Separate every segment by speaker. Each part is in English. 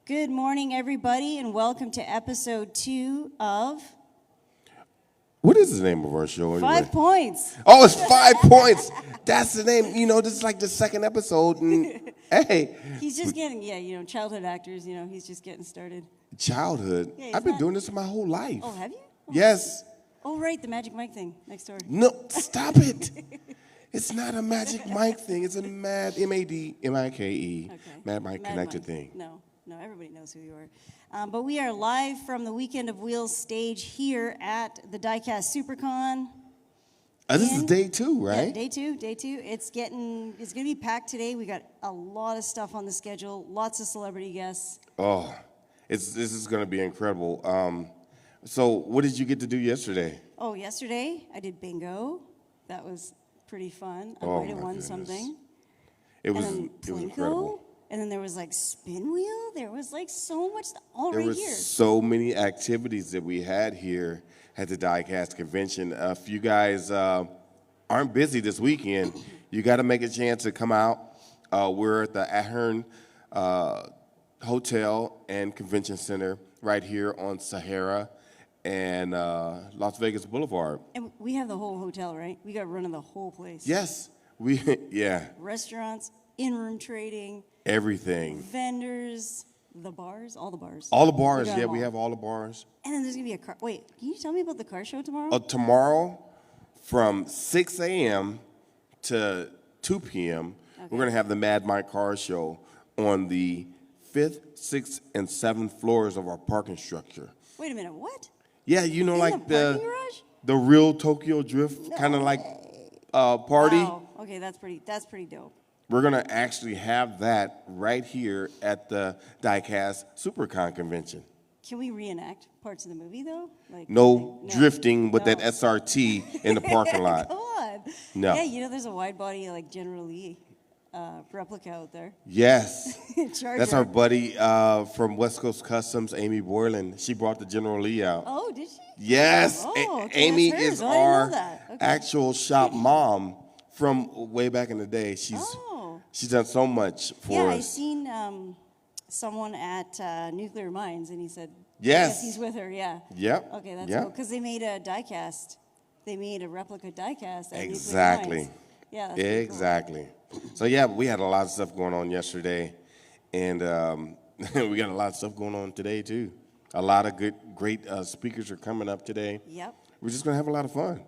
Speaker 1: Good morning, everybody, and welcome to episode 2 of
Speaker 2: What is the name of our show anyway?
Speaker 1: 5 Points.
Speaker 2: Oh, it's 5 Points. That's the name. You know, this is like the second episode. And hey.
Speaker 1: He's just getting, childhood actors, he's just getting started.
Speaker 2: Childhood?
Speaker 1: Yeah,
Speaker 2: I've been doing this my whole life.
Speaker 1: Oh, have you? Oh.
Speaker 2: Yes.
Speaker 1: Oh, right, the Magic Mike thing next door.
Speaker 2: No, stop it. It's not a Magic Mike thing. It's a M-A-D-M-I-K-E,
Speaker 1: Okay.
Speaker 2: Mad Mike Connected
Speaker 1: Mike.
Speaker 2: thing.
Speaker 1: No, everybody knows who you are. But we are live from the Weekend of Wheels stage here at the Diecast Supercon.
Speaker 2: This is day 2, right?
Speaker 1: Yeah, day two. It's going to be packed today. We got a lot of stuff on the schedule, lots of celebrity guests.
Speaker 2: Oh, this is going to be incredible. So what did you get to do yesterday?
Speaker 1: Oh, yesterday I did bingo. That was pretty fun. I
Speaker 2: Oh,
Speaker 1: might have
Speaker 2: my
Speaker 1: won
Speaker 2: goodness.
Speaker 1: something.
Speaker 2: It was
Speaker 1: Plinko,
Speaker 2: incredible.
Speaker 1: And then there was like spin wheel. There was like so much all
Speaker 2: There
Speaker 1: right
Speaker 2: was
Speaker 1: here.
Speaker 2: so many activities that we had here at the Diecast convention. If you guys aren't busy this weekend, you got to make a chance to come out. We're at the Ahern Hotel and Convention Center right here on Sahara and Las Vegas Boulevard.
Speaker 1: And we have the whole hotel, right? We got run of the whole place.
Speaker 2: Yes, yeah,
Speaker 1: Restaurants, in-room trading,
Speaker 2: everything.
Speaker 1: vendors, the bars, all the bars.
Speaker 2: All the bars,
Speaker 1: got
Speaker 2: yeah,
Speaker 1: them
Speaker 2: we
Speaker 1: all.
Speaker 2: have all the bars.
Speaker 1: And then there's going to be a car. Wait, can you tell me about the car show tomorrow?
Speaker 2: Tomorrow from 6 a.m. to 2 p.m., we're going to have the Mad Mike Car Show on the 5th, 6th, and 7th floors of our parking structure.
Speaker 1: Wait a minute, what?
Speaker 2: Yeah, you know,
Speaker 1: In
Speaker 2: like
Speaker 1: the parking garage?
Speaker 2: the real Tokyo Drift kind of like party.
Speaker 1: Wow. Okay, that's pretty dope.
Speaker 2: We're going to actually have that right here at the Diecast Supercon convention.
Speaker 1: Can we reenact parts of the movie, though?
Speaker 2: No drifting with that
Speaker 1: No.
Speaker 2: SRT in the parking lot.
Speaker 1: Come on.
Speaker 2: No.
Speaker 1: Yeah, there's a wide body, like General Lee replica out there.
Speaker 2: Yes.
Speaker 1: Charger.
Speaker 2: That's our buddy from West Coast Customs, Amy Boylan. She brought the General Lee out.
Speaker 1: Oh, did she?
Speaker 2: Yes.
Speaker 1: Oh, okay,
Speaker 2: Amy
Speaker 1: that's hers.
Speaker 2: is
Speaker 1: Oh, I didn't know
Speaker 2: our
Speaker 1: that. Okay.
Speaker 2: actual shop mom from way back in the day. She's done so much for
Speaker 1: Yeah, I
Speaker 2: us.
Speaker 1: seen someone at Nuclear Mines, and he said,
Speaker 2: Yes.
Speaker 1: yes, he's with her, yeah.
Speaker 2: Yep.
Speaker 1: Okay, that's
Speaker 2: Yep.
Speaker 1: cool, because they made a diecast. They made a replica diecast at
Speaker 2: Exactly.
Speaker 1: Nuclear Mines. Yeah, that's pretty cool.
Speaker 2: Exactly. So yeah, we had a lot of stuff going on yesterday, and we got a lot of stuff going on today too. A lot of great speakers are coming up today.
Speaker 1: Yep.
Speaker 2: We're just gonna have a lot of fun.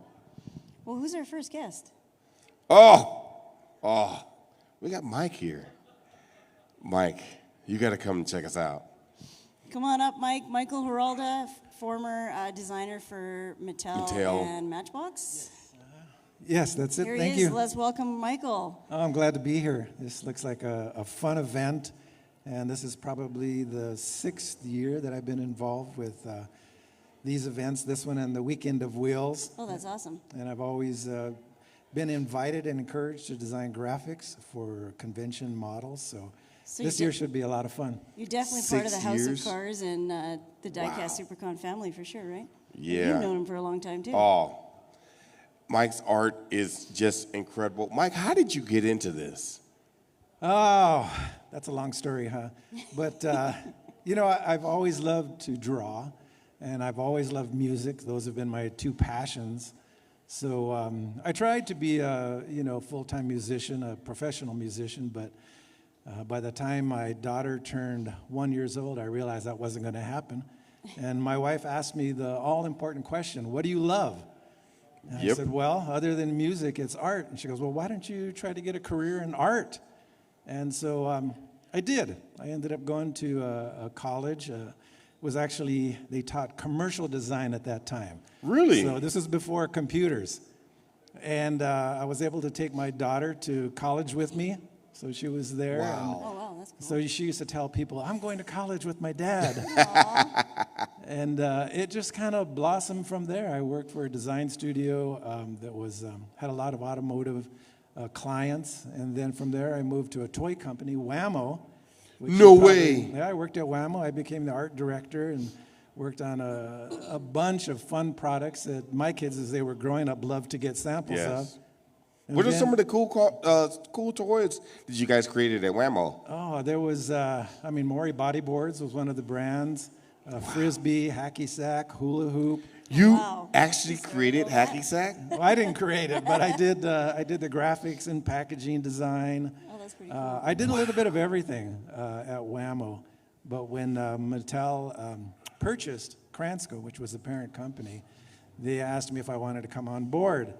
Speaker 1: Well, who's our first guest?
Speaker 2: Oh, we got Mike here. Mike, you got to come and check us out.
Speaker 1: Come on up, Mike. Michael Heralda, former designer for Mattel and Matchbox.
Speaker 3: Yes, that's it.
Speaker 1: Here
Speaker 3: Thank
Speaker 1: he is.
Speaker 3: you.
Speaker 1: Let's welcome Michael.
Speaker 3: Oh, I'm glad to be here. This looks like a fun event, and this is probably the 6th year that I've been involved with these events, this one and the Weekend of Wheels.
Speaker 1: Oh, that's awesome.
Speaker 3: And I've always been invited and encouraged to design graphics for convention models, so this year should be a lot of fun.
Speaker 1: You're definitely part of the
Speaker 2: 6
Speaker 1: House
Speaker 2: years?
Speaker 1: of Cars and the Diecast Supercon family for sure, right?
Speaker 2: Yeah.
Speaker 1: You've known him for a long time, too.
Speaker 2: Oh, Mike's art is just incredible. Mike, how did you get into this?
Speaker 3: Oh, that's a long story, huh? But, I've always loved to draw, and I've always loved music. Those have been my 2 passions. So I tried to be a, full-time musician, a professional musician, but by the time my daughter turned 1 year old, I realized that wasn't going to happen. And my wife asked me the all-important question, what do you love? And I said, well, other than music, it's art. And she goes, well, why don't you try to get a career in art? And so I did. I ended up going to a college. They taught commercial design at that time.
Speaker 2: Really?
Speaker 3: So this is before computers. And I was able to take my daughter to college with me. So she was there.
Speaker 2: Wow.
Speaker 1: Oh, wow, that's cool.
Speaker 3: So she used to tell people, I'm going to college with my dad. And it just kind of blossomed from there. I worked for a design studio that had a lot of automotive clients. And then from there, I moved to a toy company, Whammo.
Speaker 2: No way.
Speaker 3: Yeah, I worked at Whammo. I became the art director and worked on a bunch of fun products that my kids, as they were growing up, loved to get samples of. And
Speaker 2: What are
Speaker 3: then-
Speaker 2: some of the cool toys that you guys created at Whammo?
Speaker 3: Oh, there was, Maury Bodyboards was one of the brands. Frisbee, hacky sack, hula hoop.
Speaker 2: You
Speaker 1: Wow.
Speaker 2: actually created Hacky Sack?
Speaker 3: Well, I didn't create it, but I did the graphics and packaging design.
Speaker 1: Oh, that's pretty cool.
Speaker 3: I did a little bit of everything at Whammo. But when Mattel purchased Kransco, which was the parent company, they asked me if I wanted to come on board.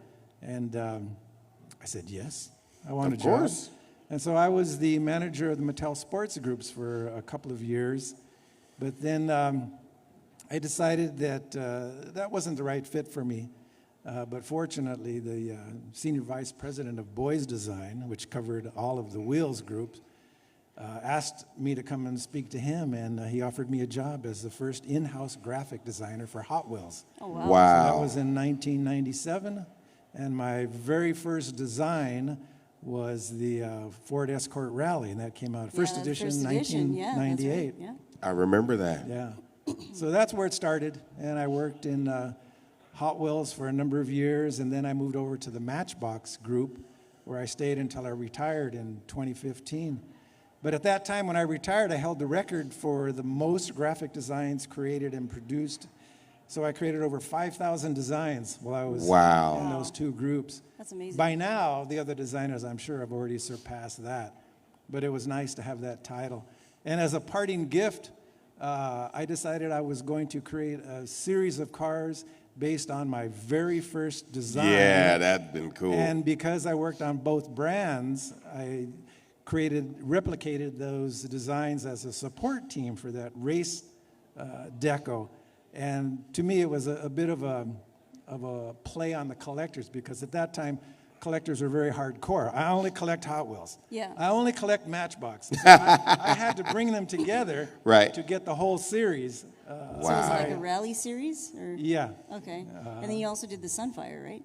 Speaker 3: And I said, yes, I want a
Speaker 2: Of
Speaker 3: job.
Speaker 2: course.
Speaker 3: And so I was the manager of the Mattel sports groups for a couple of years. But then I decided that that wasn't the right fit for me. But fortunately, the senior vice president of Boys Design, which covered all of the Wheels groups, asked me to come and speak to him, and he offered me a job as the first in-house graphic designer for Hot Wheels.
Speaker 1: Oh, wow.
Speaker 3: That
Speaker 2: Wow.
Speaker 3: was in 1997, and my very first design was the Ford Escort Rally, and that came out, first
Speaker 1: Yeah,
Speaker 3: edition,
Speaker 1: first edition, yeah, that's right,
Speaker 3: 1998.
Speaker 1: yeah.
Speaker 2: I remember that.
Speaker 3: Yeah. So that's where it started, and I worked in Hot Wheels for a number of years, and then I moved over to the Matchbox group, where I stayed until I retired in 2015. But at that time, when I retired, I held the record for the most graphic designs created and produced. So I created over 5,000 designs while I was
Speaker 2: Wow.
Speaker 3: in those two groups.
Speaker 1: That's amazing.
Speaker 3: By now, the other designers, I'm sure, have already surpassed that. But it was nice to have that title. And as a parting gift, I decided I was going to create a series of cars based on my very first design.
Speaker 2: Yeah, that'd been cool.
Speaker 3: And because I worked on both brands, I replicated those designs as a support team for that race deco. And to me, it was a bit of a play on the collectors, because at that time, collectors were very hardcore. I only collect Hot Wheels.
Speaker 1: Yeah.
Speaker 3: I only collect Matchbox. So I had to bring them together
Speaker 2: Right.
Speaker 3: to get the whole series.
Speaker 1: So it was
Speaker 2: Wow.
Speaker 1: like a rally series? Or?
Speaker 3: Yeah.
Speaker 1: Okay. And then you also did the Sunfire, right?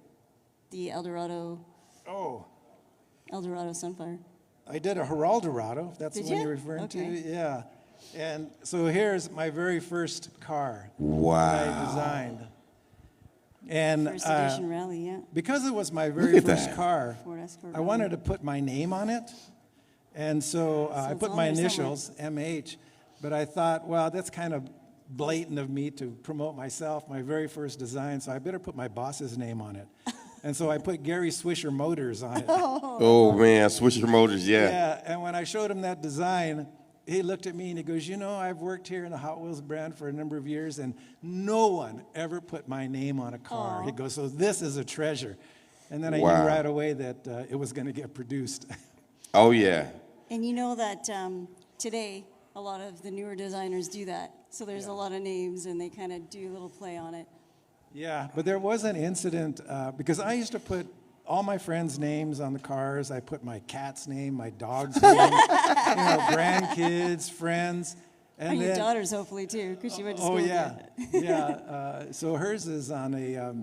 Speaker 1: The Eldorado
Speaker 3: Oh,
Speaker 1: Sunfire.
Speaker 3: I did a Heralda, if that's
Speaker 1: Did
Speaker 3: the one
Speaker 1: you?
Speaker 3: you're referring
Speaker 1: Okay.
Speaker 3: to. Yeah. And so here's my very first car that I
Speaker 2: Wow.
Speaker 3: designed. And
Speaker 1: First edition rally, yeah.
Speaker 3: because it was my
Speaker 2: Look
Speaker 3: very
Speaker 2: at
Speaker 3: first
Speaker 2: that.
Speaker 3: car,
Speaker 1: Ford Escort
Speaker 3: I wanted to put my name on it. And so I
Speaker 1: it's
Speaker 3: put
Speaker 1: on
Speaker 3: my
Speaker 1: there somewhere.
Speaker 3: initials, MH. But I thought, well, that's kind of blatant of me to promote myself, my very first design, so I better put my boss's name on it. And so I put Gary Swisher Motors on it.
Speaker 2: Oh, man, Swisher Motors, yeah.
Speaker 3: Yeah, and when I showed him that design, he looked at me and he goes, you know, I've worked here in the Hot Wheels brand for a number of years, and no one ever put my name on a car.
Speaker 1: Aw.
Speaker 3: He goes, so this is a treasure. And then I
Speaker 2: Wow.
Speaker 3: knew right away that it was going to get produced.
Speaker 2: Oh, yeah.
Speaker 1: And you know that today, a lot of the newer designers do that. So there's a lot of names, and they kind of do a little play on it.
Speaker 3: Yeah, but there was an incident, because I used to put all my friends' names on the cars. I put my cat's name, my dog's name, grandkids, friends.
Speaker 1: And your daughters, hopefully, too, because she went to school.
Speaker 3: Oh,
Speaker 1: with
Speaker 3: yeah.
Speaker 1: you.
Speaker 3: Yeah. So hers is on a,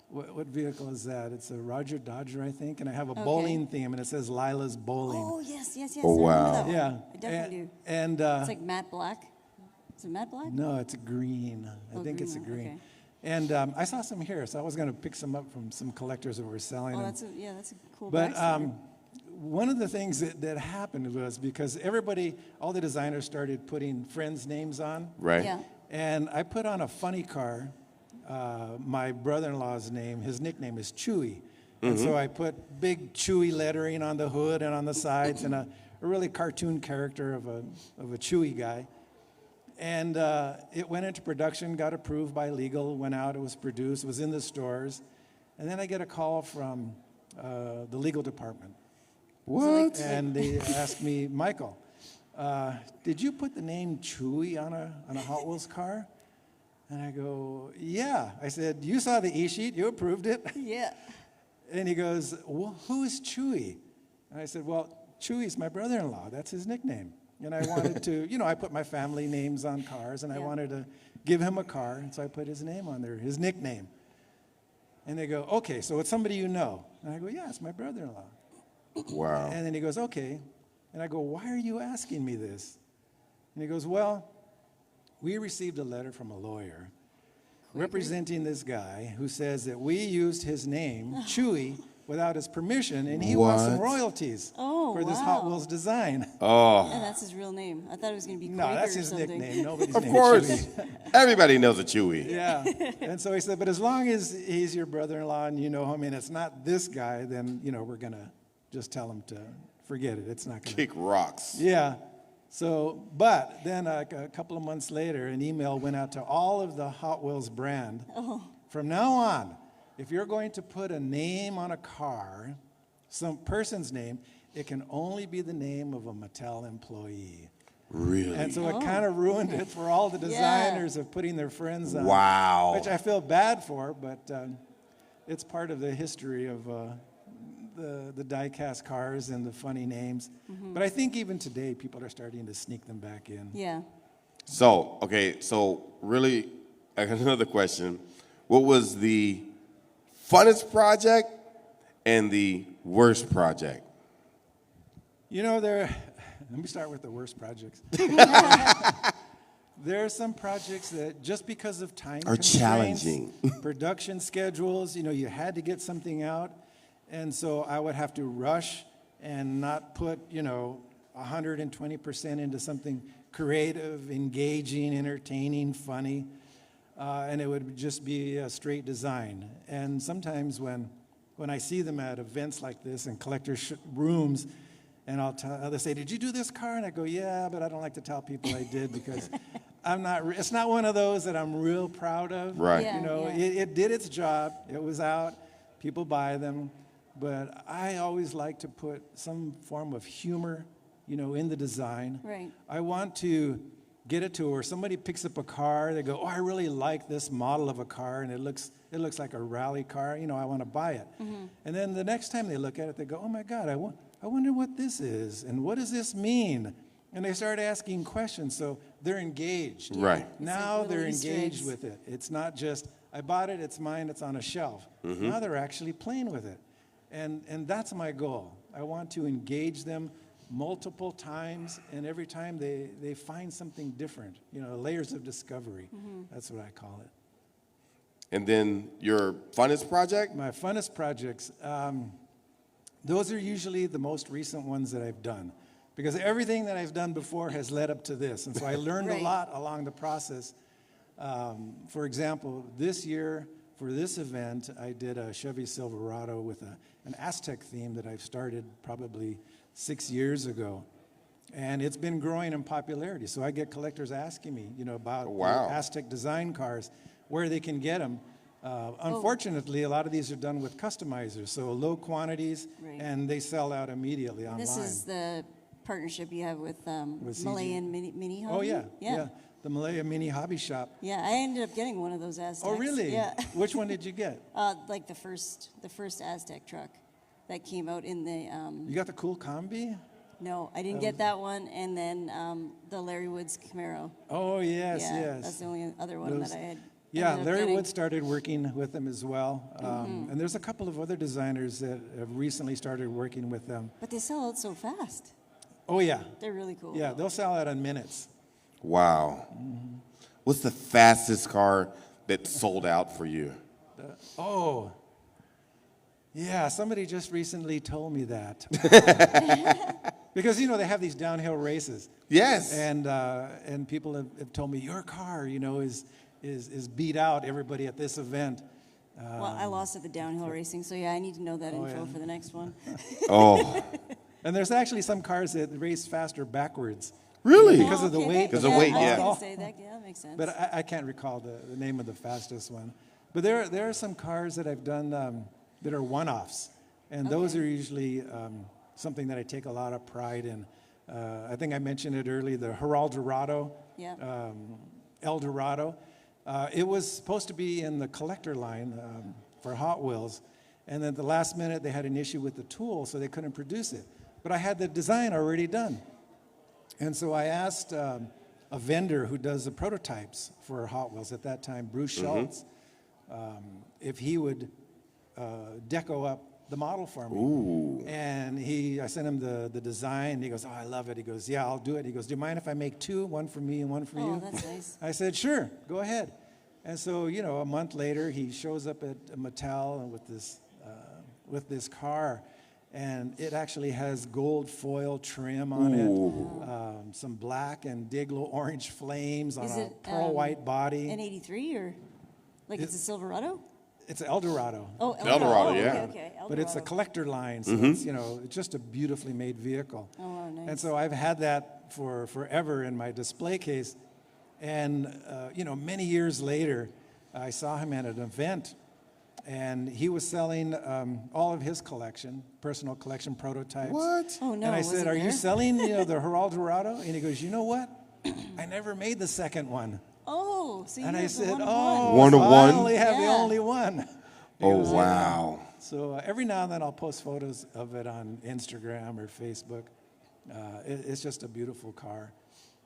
Speaker 3: what vehicle is that? It's a Roger Dodger, I think, and I have a bowling theme, and it says Lila's Bowling.
Speaker 1: Oh, yes.
Speaker 2: Oh,
Speaker 1: I remember
Speaker 2: wow.
Speaker 1: that one.
Speaker 3: Yeah.
Speaker 1: I definitely do.
Speaker 3: And
Speaker 1: It's like matte black. Is it matte black?
Speaker 3: no, it's a green. I
Speaker 1: Oh,
Speaker 3: think it's a
Speaker 1: green one,
Speaker 3: green.
Speaker 1: okay.
Speaker 3: And I saw some here, so I was going to pick some up from some collectors that were selling
Speaker 1: Oh,
Speaker 3: them.
Speaker 1: that's a cool
Speaker 3: But
Speaker 1: backstory.
Speaker 3: one of the things that happened was because all the designers started putting friends' names on.
Speaker 2: Right?
Speaker 1: Yeah.
Speaker 3: And I put on a funny car, my brother-in-law's name, his nickname is Chewy. And so I put big Chewy lettering on the hood and on the sides and a really cartoon character of a Chewy guy. And it went into production, got approved by legal, went out, it was produced, it was in the stores. And then I get a call from the legal department.
Speaker 2: What?
Speaker 3: And they asked me, Michael, did you put the name Chewy on a Hot Wheels car? And I go, yeah. I said, you saw the e-sheet, you approved it.
Speaker 1: Yeah.
Speaker 3: And he goes, well, who is Chewy? And I said, well, Chewy's my brother-in-law. That's his nickname. And I wanted to, I put my family names on cars, and I
Speaker 1: Yeah.
Speaker 3: wanted to give him a car, and so I put his name on there, his nickname. And they go, okay, so it's somebody you know. And I go, yeah, it's my brother-in-law.
Speaker 2: Wow.
Speaker 3: And then he goes, okay. And I go, why are you asking me this? And he goes, well, we received a letter from a lawyer representing this guy who says that we used his name, Chewy, without his permission, and he wants some
Speaker 2: What?
Speaker 3: royalties
Speaker 1: Oh,
Speaker 3: for this Hot
Speaker 1: wow.
Speaker 3: Wheels design.
Speaker 2: Oh,
Speaker 1: And that's his real name. I thought it was going to be
Speaker 3: No,
Speaker 1: Quaker
Speaker 3: that's
Speaker 1: or
Speaker 3: his
Speaker 1: something.
Speaker 3: nickname. Nobody's
Speaker 2: of
Speaker 3: named
Speaker 2: course.
Speaker 3: Chewy.
Speaker 2: Everybody knows a Chewy.
Speaker 3: Yeah. And so he said, but as long as he's your brother-in-law and you know him and it's not this guy, then, we're going to just tell him to forget it. It's not going to.
Speaker 2: Kick rocks.
Speaker 3: Yeah. So, but then a couple of months later, an email went out to all of the Hot Wheels brand.
Speaker 1: Oh,
Speaker 3: From now on, if you're going to put a name on a car, some person's name, it can only be the name of a Mattel employee.
Speaker 2: Really?
Speaker 3: And so it kind of ruined it for all the designers of putting their friends on.
Speaker 2: Wow.
Speaker 3: Which I feel bad for, but it's part of the history of the die-cast cars and the funny names. But I think even today, people are starting to sneak them back in.
Speaker 1: yeah.
Speaker 2: So, okay, so really, I got another question. What was the funnest project and the worst project?
Speaker 3: Let me start with the worst projects. There are some projects that just because of time
Speaker 2: Are
Speaker 3: constraints,
Speaker 2: challenging.
Speaker 3: production schedules, you had to get something out. And so I would have to rush and not put, 120% into something creative, engaging, entertaining, funny. And it would just be a straight design. And sometimes when I see them at events like this and collectors' rooms, and they'll say, "Did you do this car?" And I go, "Yeah, but I don't like to tell people I did because it's not one of those that I'm real proud of."
Speaker 2: Right.
Speaker 1: Yeah.
Speaker 3: It did its job. It was out. People buy them. But I always like to put some form of humor, in the design.
Speaker 1: Right.
Speaker 3: I want to get it to where somebody picks up a car, they go, "Oh, I really like this model of a car, and it looks like a rally car. I want to buy it." And then the next time they look at it, they go, "Oh my God, I wonder what this is, and what does this mean?" And they start asking questions, so they're engaged.
Speaker 2: Right.
Speaker 3: Now
Speaker 1: like little
Speaker 3: they're
Speaker 1: Easter
Speaker 3: engaged
Speaker 1: eggs.
Speaker 3: with it. It's not just, I bought it, it's mine, it's on a shelf. Now they're actually playing with it. And that's my goal. I want to engage them multiple times, and every time they find something different, layers of discovery. That's what I call it.
Speaker 2: And then your funnest project?
Speaker 3: My funnest projects, those are usually the most recent ones that I've done, because everything that I've done before has led up to this, and so I learned
Speaker 1: Right.
Speaker 3: a lot along the process. For example, this year for this event, I did a Chevy Silverado with an Aztec theme that I've started probably 6 years ago, and it's been growing in popularity. So I get collectors asking me, about
Speaker 2: Wow.
Speaker 3: the Aztec design cars, where they can get them. Unfortunately, a lot of these are done with customizers, so low quantities,
Speaker 1: Right.
Speaker 3: and they sell out immediately online.
Speaker 1: This is the partnership you have with
Speaker 3: With CG.
Speaker 1: Malayan Mini Hobby?
Speaker 3: Oh, yeah,
Speaker 1: Yeah.
Speaker 3: the Malaya Mini Hobby Shop.
Speaker 1: Yeah, I ended up getting one of those Aztecs.
Speaker 3: Oh, really?
Speaker 1: Yeah.
Speaker 3: Which one did you get?
Speaker 1: Like the first Aztec truck that came out in the,
Speaker 3: You got the cool combi?
Speaker 1: no, I didn't get that one, and then the Larry Woods Camaro.
Speaker 3: Oh, yes,
Speaker 1: Yeah,
Speaker 3: yes.
Speaker 1: that's the only other one
Speaker 3: Those-
Speaker 1: that I had.
Speaker 3: Yeah,
Speaker 1: ended up
Speaker 3: Larry
Speaker 1: getting.
Speaker 3: Wood started working with them as well. And there's a couple of other designers that have recently started working with them.
Speaker 1: But they sell out so fast.
Speaker 3: Oh, yeah.
Speaker 1: They're really cool.
Speaker 3: Yeah, they'll sell out in minutes.
Speaker 2: Wow. What's the fastest car that sold out for you?
Speaker 3: Oh, yeah, somebody just recently told me that. Because, they have these downhill races.
Speaker 2: Yes.
Speaker 3: And people have told me, your car, is beat out everybody at this event.
Speaker 1: Well, I lost at the downhill racing, so yeah, I need to know that info
Speaker 3: yeah.
Speaker 1: for the next one.
Speaker 2: Oh,
Speaker 3: And there's actually some cars that race faster backwards.
Speaker 2: really?
Speaker 3: Because of the
Speaker 1: Okay,
Speaker 3: weight.
Speaker 2: Because of weight,
Speaker 1: I
Speaker 2: yeah.
Speaker 1: was going to say that. Yeah, that makes sense.
Speaker 3: But I can't recall the name of the fastest one. But there are some cars that I've done that are one-offs. And those are usually something that I take a lot of pride in. I think I mentioned it earlier, the Heralda,
Speaker 1: Yeah.
Speaker 3: El Dorado. It was supposed to be in the collector line for Hot Wheels. And then at the last minute, they had an issue with the tool, so they couldn't produce it. But I had the design already done. And so I asked a vendor who does the prototypes for Hot Wheels at that time, Bruce Schultz, if he would deco up the model for me.
Speaker 2: Ooh.
Speaker 3: And I sent him the design. He goes, "Oh, I love it." He goes, "Yeah, I'll do it." He goes, "Do you mind if I make two, one for me and one for
Speaker 1: Oh,
Speaker 3: you?"
Speaker 1: that's nice.
Speaker 3: I said, "Sure, go ahead." And so, a month later, he shows up at Mattel with this with this car. And it actually has gold foil trim on it, some black and Dayglow orange flames on
Speaker 1: Is
Speaker 3: a
Speaker 1: it,
Speaker 3: pearl white body.
Speaker 1: An 83 or like it's a Silverado?
Speaker 3: It's an Eldorado.
Speaker 1: Oh,
Speaker 2: Eldorado,
Speaker 1: okay,
Speaker 2: yeah.
Speaker 1: okay.
Speaker 3: But it's a
Speaker 1: Eldorado.
Speaker 3: collector line, so it's, it's just a beautifully made vehicle.
Speaker 1: Oh, wow, nice.
Speaker 3: And so I've had that for forever in my display case. And, many years later, I saw him at an event, and he was selling all of his collection, personal collection prototypes.
Speaker 2: What?
Speaker 1: Oh, no.
Speaker 3: And I
Speaker 1: was
Speaker 3: said,
Speaker 1: it
Speaker 3: are you
Speaker 1: there?
Speaker 3: selling the Heralda? And he goes, you know what? I never made the second one.
Speaker 1: Oh, so you
Speaker 3: And I
Speaker 1: have the
Speaker 3: said,
Speaker 1: one-of-one.
Speaker 3: oh,
Speaker 2: One of
Speaker 3: so
Speaker 2: one?
Speaker 3: I only have the
Speaker 1: Yeah.
Speaker 3: only one. He
Speaker 2: Oh,
Speaker 3: goes, "Yeah."
Speaker 2: wow.
Speaker 3: So every now and then I'll post photos of it on Instagram or Facebook. It's just a beautiful car.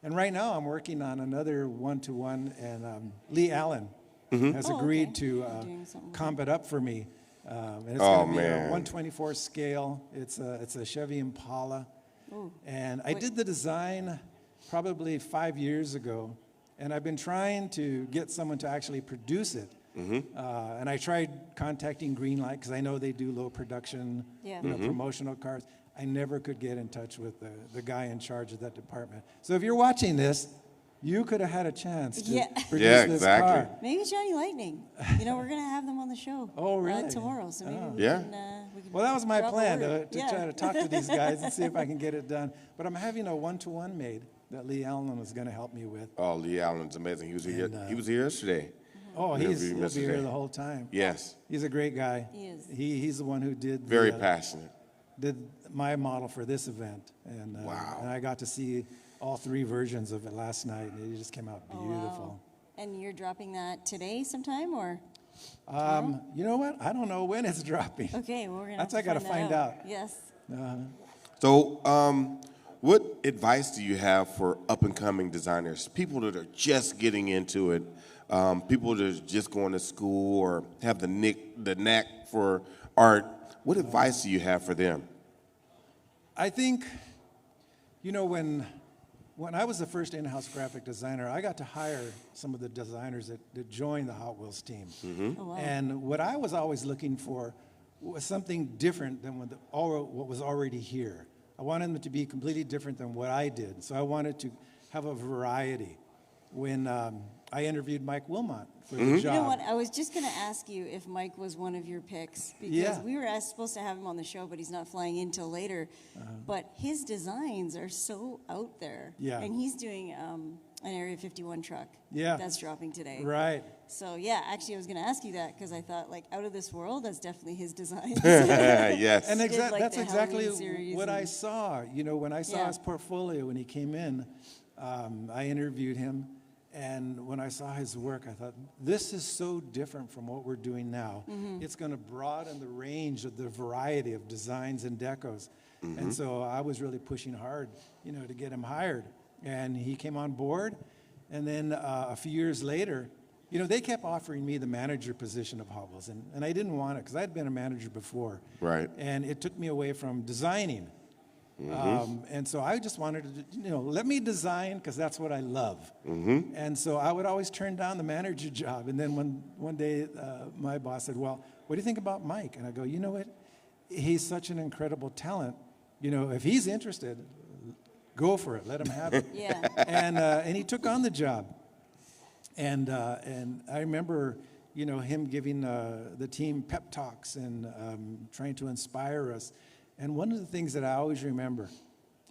Speaker 3: And right now I'm working on another one-to-one, and Lee Allen has
Speaker 1: Oh,
Speaker 3: agreed
Speaker 1: okay.
Speaker 3: to
Speaker 1: You're doing something with
Speaker 3: comp it up for me. And it's
Speaker 2: Oh,
Speaker 3: going to be a
Speaker 2: man.
Speaker 3: 124 scale. It's a Chevy Impala.
Speaker 1: Ooh.
Speaker 3: And I
Speaker 1: Wait.
Speaker 3: did the design probably 5 years ago, and I've been trying to get someone to actually produce it. And I tried contacting Greenlight because I know they do low production,
Speaker 1: Yeah.
Speaker 3: promotional cars. I never could get in touch with the guy in charge of that department. So if you're watching this, you could have had a chance to
Speaker 1: Yeah.
Speaker 3: produce
Speaker 2: Yeah,
Speaker 3: this
Speaker 2: exactly.
Speaker 3: car.
Speaker 1: Maybe Johnny Lightning. We're going to have them on the show.
Speaker 3: Oh, really?
Speaker 1: Tomorrow, so maybe
Speaker 2: Yeah.
Speaker 1: we can
Speaker 3: Well, that was my
Speaker 1: drop a
Speaker 3: plan
Speaker 1: word.
Speaker 3: to try to talk to these guys and see if I can get it done. But I'm having a one-to-one made that Lee Allen was going to help me with.
Speaker 2: Oh, Lee Allen's amazing. He was here.
Speaker 3: And,
Speaker 2: he was here yesterday.
Speaker 3: Oh,
Speaker 2: Interview
Speaker 3: he'll be
Speaker 2: yesterday.
Speaker 3: here the whole time.
Speaker 2: Yes.
Speaker 3: He's a great guy.
Speaker 1: He is.
Speaker 3: He's the one who did
Speaker 2: Very
Speaker 3: the,
Speaker 2: passionate.
Speaker 3: did my model for this event, and
Speaker 2: Wow.
Speaker 3: and I got to see all 3 versions of it last night, and it just came out
Speaker 1: Oh,
Speaker 3: beautiful.
Speaker 1: wow. And you're dropping that today sometime, or?
Speaker 3: You know what? I don't know when it's dropping.
Speaker 1: Okay, well, we're going to
Speaker 3: That's
Speaker 1: have to
Speaker 3: I gotta find out.
Speaker 1: Yes.
Speaker 2: So, what advice do you have for up-and-coming designers, people that are just getting into it, people that are just going to school or have the knack for art? What advice do you have for them?
Speaker 3: I think, when I was the first in-house graphic designer, I got to hire some of the designers that joined the Hot Wheels team.
Speaker 1: Oh, wow.
Speaker 3: And what I was always looking for was something different than what was already here. I wanted them to be completely different than what I did. So I wanted to have a variety. When I interviewed Mike Wilmot for the job.
Speaker 1: You know what? I was just going to ask you if Mike was one of your picks, because
Speaker 3: Yeah.
Speaker 1: we were supposed to have him on the show, but he's not flying in till later. But his designs are so out there.
Speaker 3: Yeah.
Speaker 1: And he's doing an Area 51 truck.
Speaker 3: Yeah.
Speaker 1: That's dropping today.
Speaker 3: Right.
Speaker 1: So, yeah, actually, I was going to ask you that because I thought, like, out of this world, that's definitely his design.
Speaker 2: Yes.
Speaker 3: And
Speaker 1: did, like,
Speaker 3: that's
Speaker 1: the
Speaker 3: exactly
Speaker 1: Halloween series
Speaker 3: what I
Speaker 1: and-
Speaker 3: saw. When I saw
Speaker 1: Yeah.
Speaker 3: his portfolio when he came in, I interviewed him. And when I saw his work, I thought, this is so different from what we're doing now. It's going to broaden the range of the variety of designs and decos. And so I was really pushing hard, to get him hired. And he came on board. And then a few years later, they kept offering me the manager position of Hot Wheels. And I didn't want it because I'd been a manager before.
Speaker 2: Right.
Speaker 3: And it took me away from designing. And so I just wanted to, let me design because that's what I love. And so I would always turn down the manager job. And then one day my boss said, well, what do you think about Mike? And I go, you know what? He's such an incredible talent. If he's interested, go for it. Let him have it.
Speaker 1: Yeah.
Speaker 3: And he took on the job. And I remember, him giving the team pep talks and trying to inspire us. And one of the things that I always remember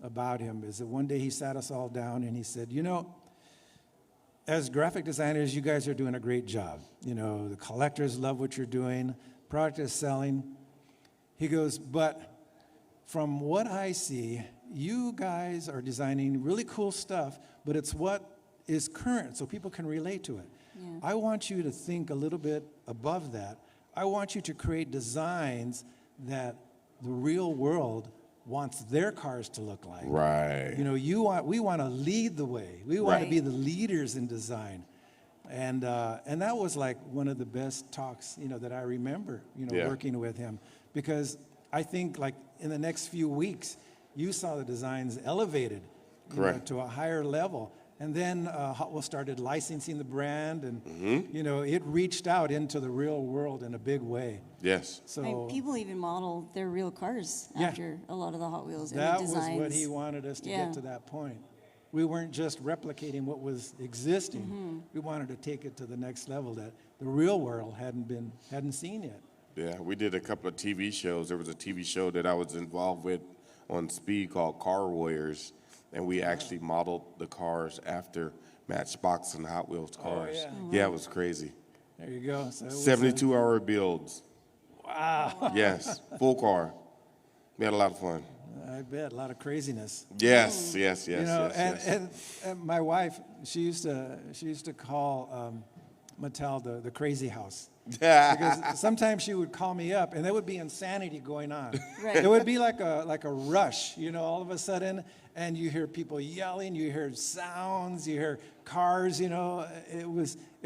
Speaker 3: about him is that one day he sat us all down and he said, as graphic designers, you guys are doing a great job. The collectors love what you're doing. Product is selling. He goes, but from what I see, you guys are designing really cool stuff, but it's what is current so people can relate to it.
Speaker 1: Yeah.
Speaker 3: I want you to think a little bit above that. I want you to create designs that the real world wants their cars to look like.
Speaker 2: Right.
Speaker 3: We want to lead the way. We want to
Speaker 1: Right.
Speaker 3: be the leaders in design. And that was like one of the best talks, that I remember,
Speaker 2: Yeah.
Speaker 3: working with him. Because I think like in the next few weeks, you saw the designs elevated
Speaker 2: Correct.
Speaker 3: to a higher level. And then Hot Wheels started licensing the brand, and you know, it reached out into the real world in a big way.
Speaker 2: Yes.
Speaker 3: So
Speaker 1: I mean, people even model their real cars
Speaker 3: Yeah.
Speaker 1: after a lot of the Hot Wheels and
Speaker 3: that
Speaker 1: the
Speaker 3: was
Speaker 1: designs.
Speaker 3: what he wanted us to
Speaker 1: Yeah.
Speaker 3: get to that point. We weren't just replicating what was existing. We wanted to take it to the next level that the real world hadn't seen yet.
Speaker 2: Yeah, we did a couple of TV shows. There was a TV show that I was involved with on Speed called Car Warriors, and we actually modeled the cars after Matchbox and Hot Wheels cars.
Speaker 3: yeah.
Speaker 2: Yeah, it was crazy.
Speaker 3: There you go. So it was
Speaker 2: 72-hour builds.
Speaker 3: wow.
Speaker 2: Yes, full car. We had a lot of fun.
Speaker 3: I bet a lot of craziness.
Speaker 2: Yes, yes, yes,
Speaker 3: You know,
Speaker 2: yes.
Speaker 3: and my wife, she used to call Mattel the crazy house. Because sometimes she would call me up, and there would be insanity going on.
Speaker 1: Right.
Speaker 3: It would be like a rush, you know, all of a sudden, and you hear people yelling, you hear sounds, you hear cars, you know. It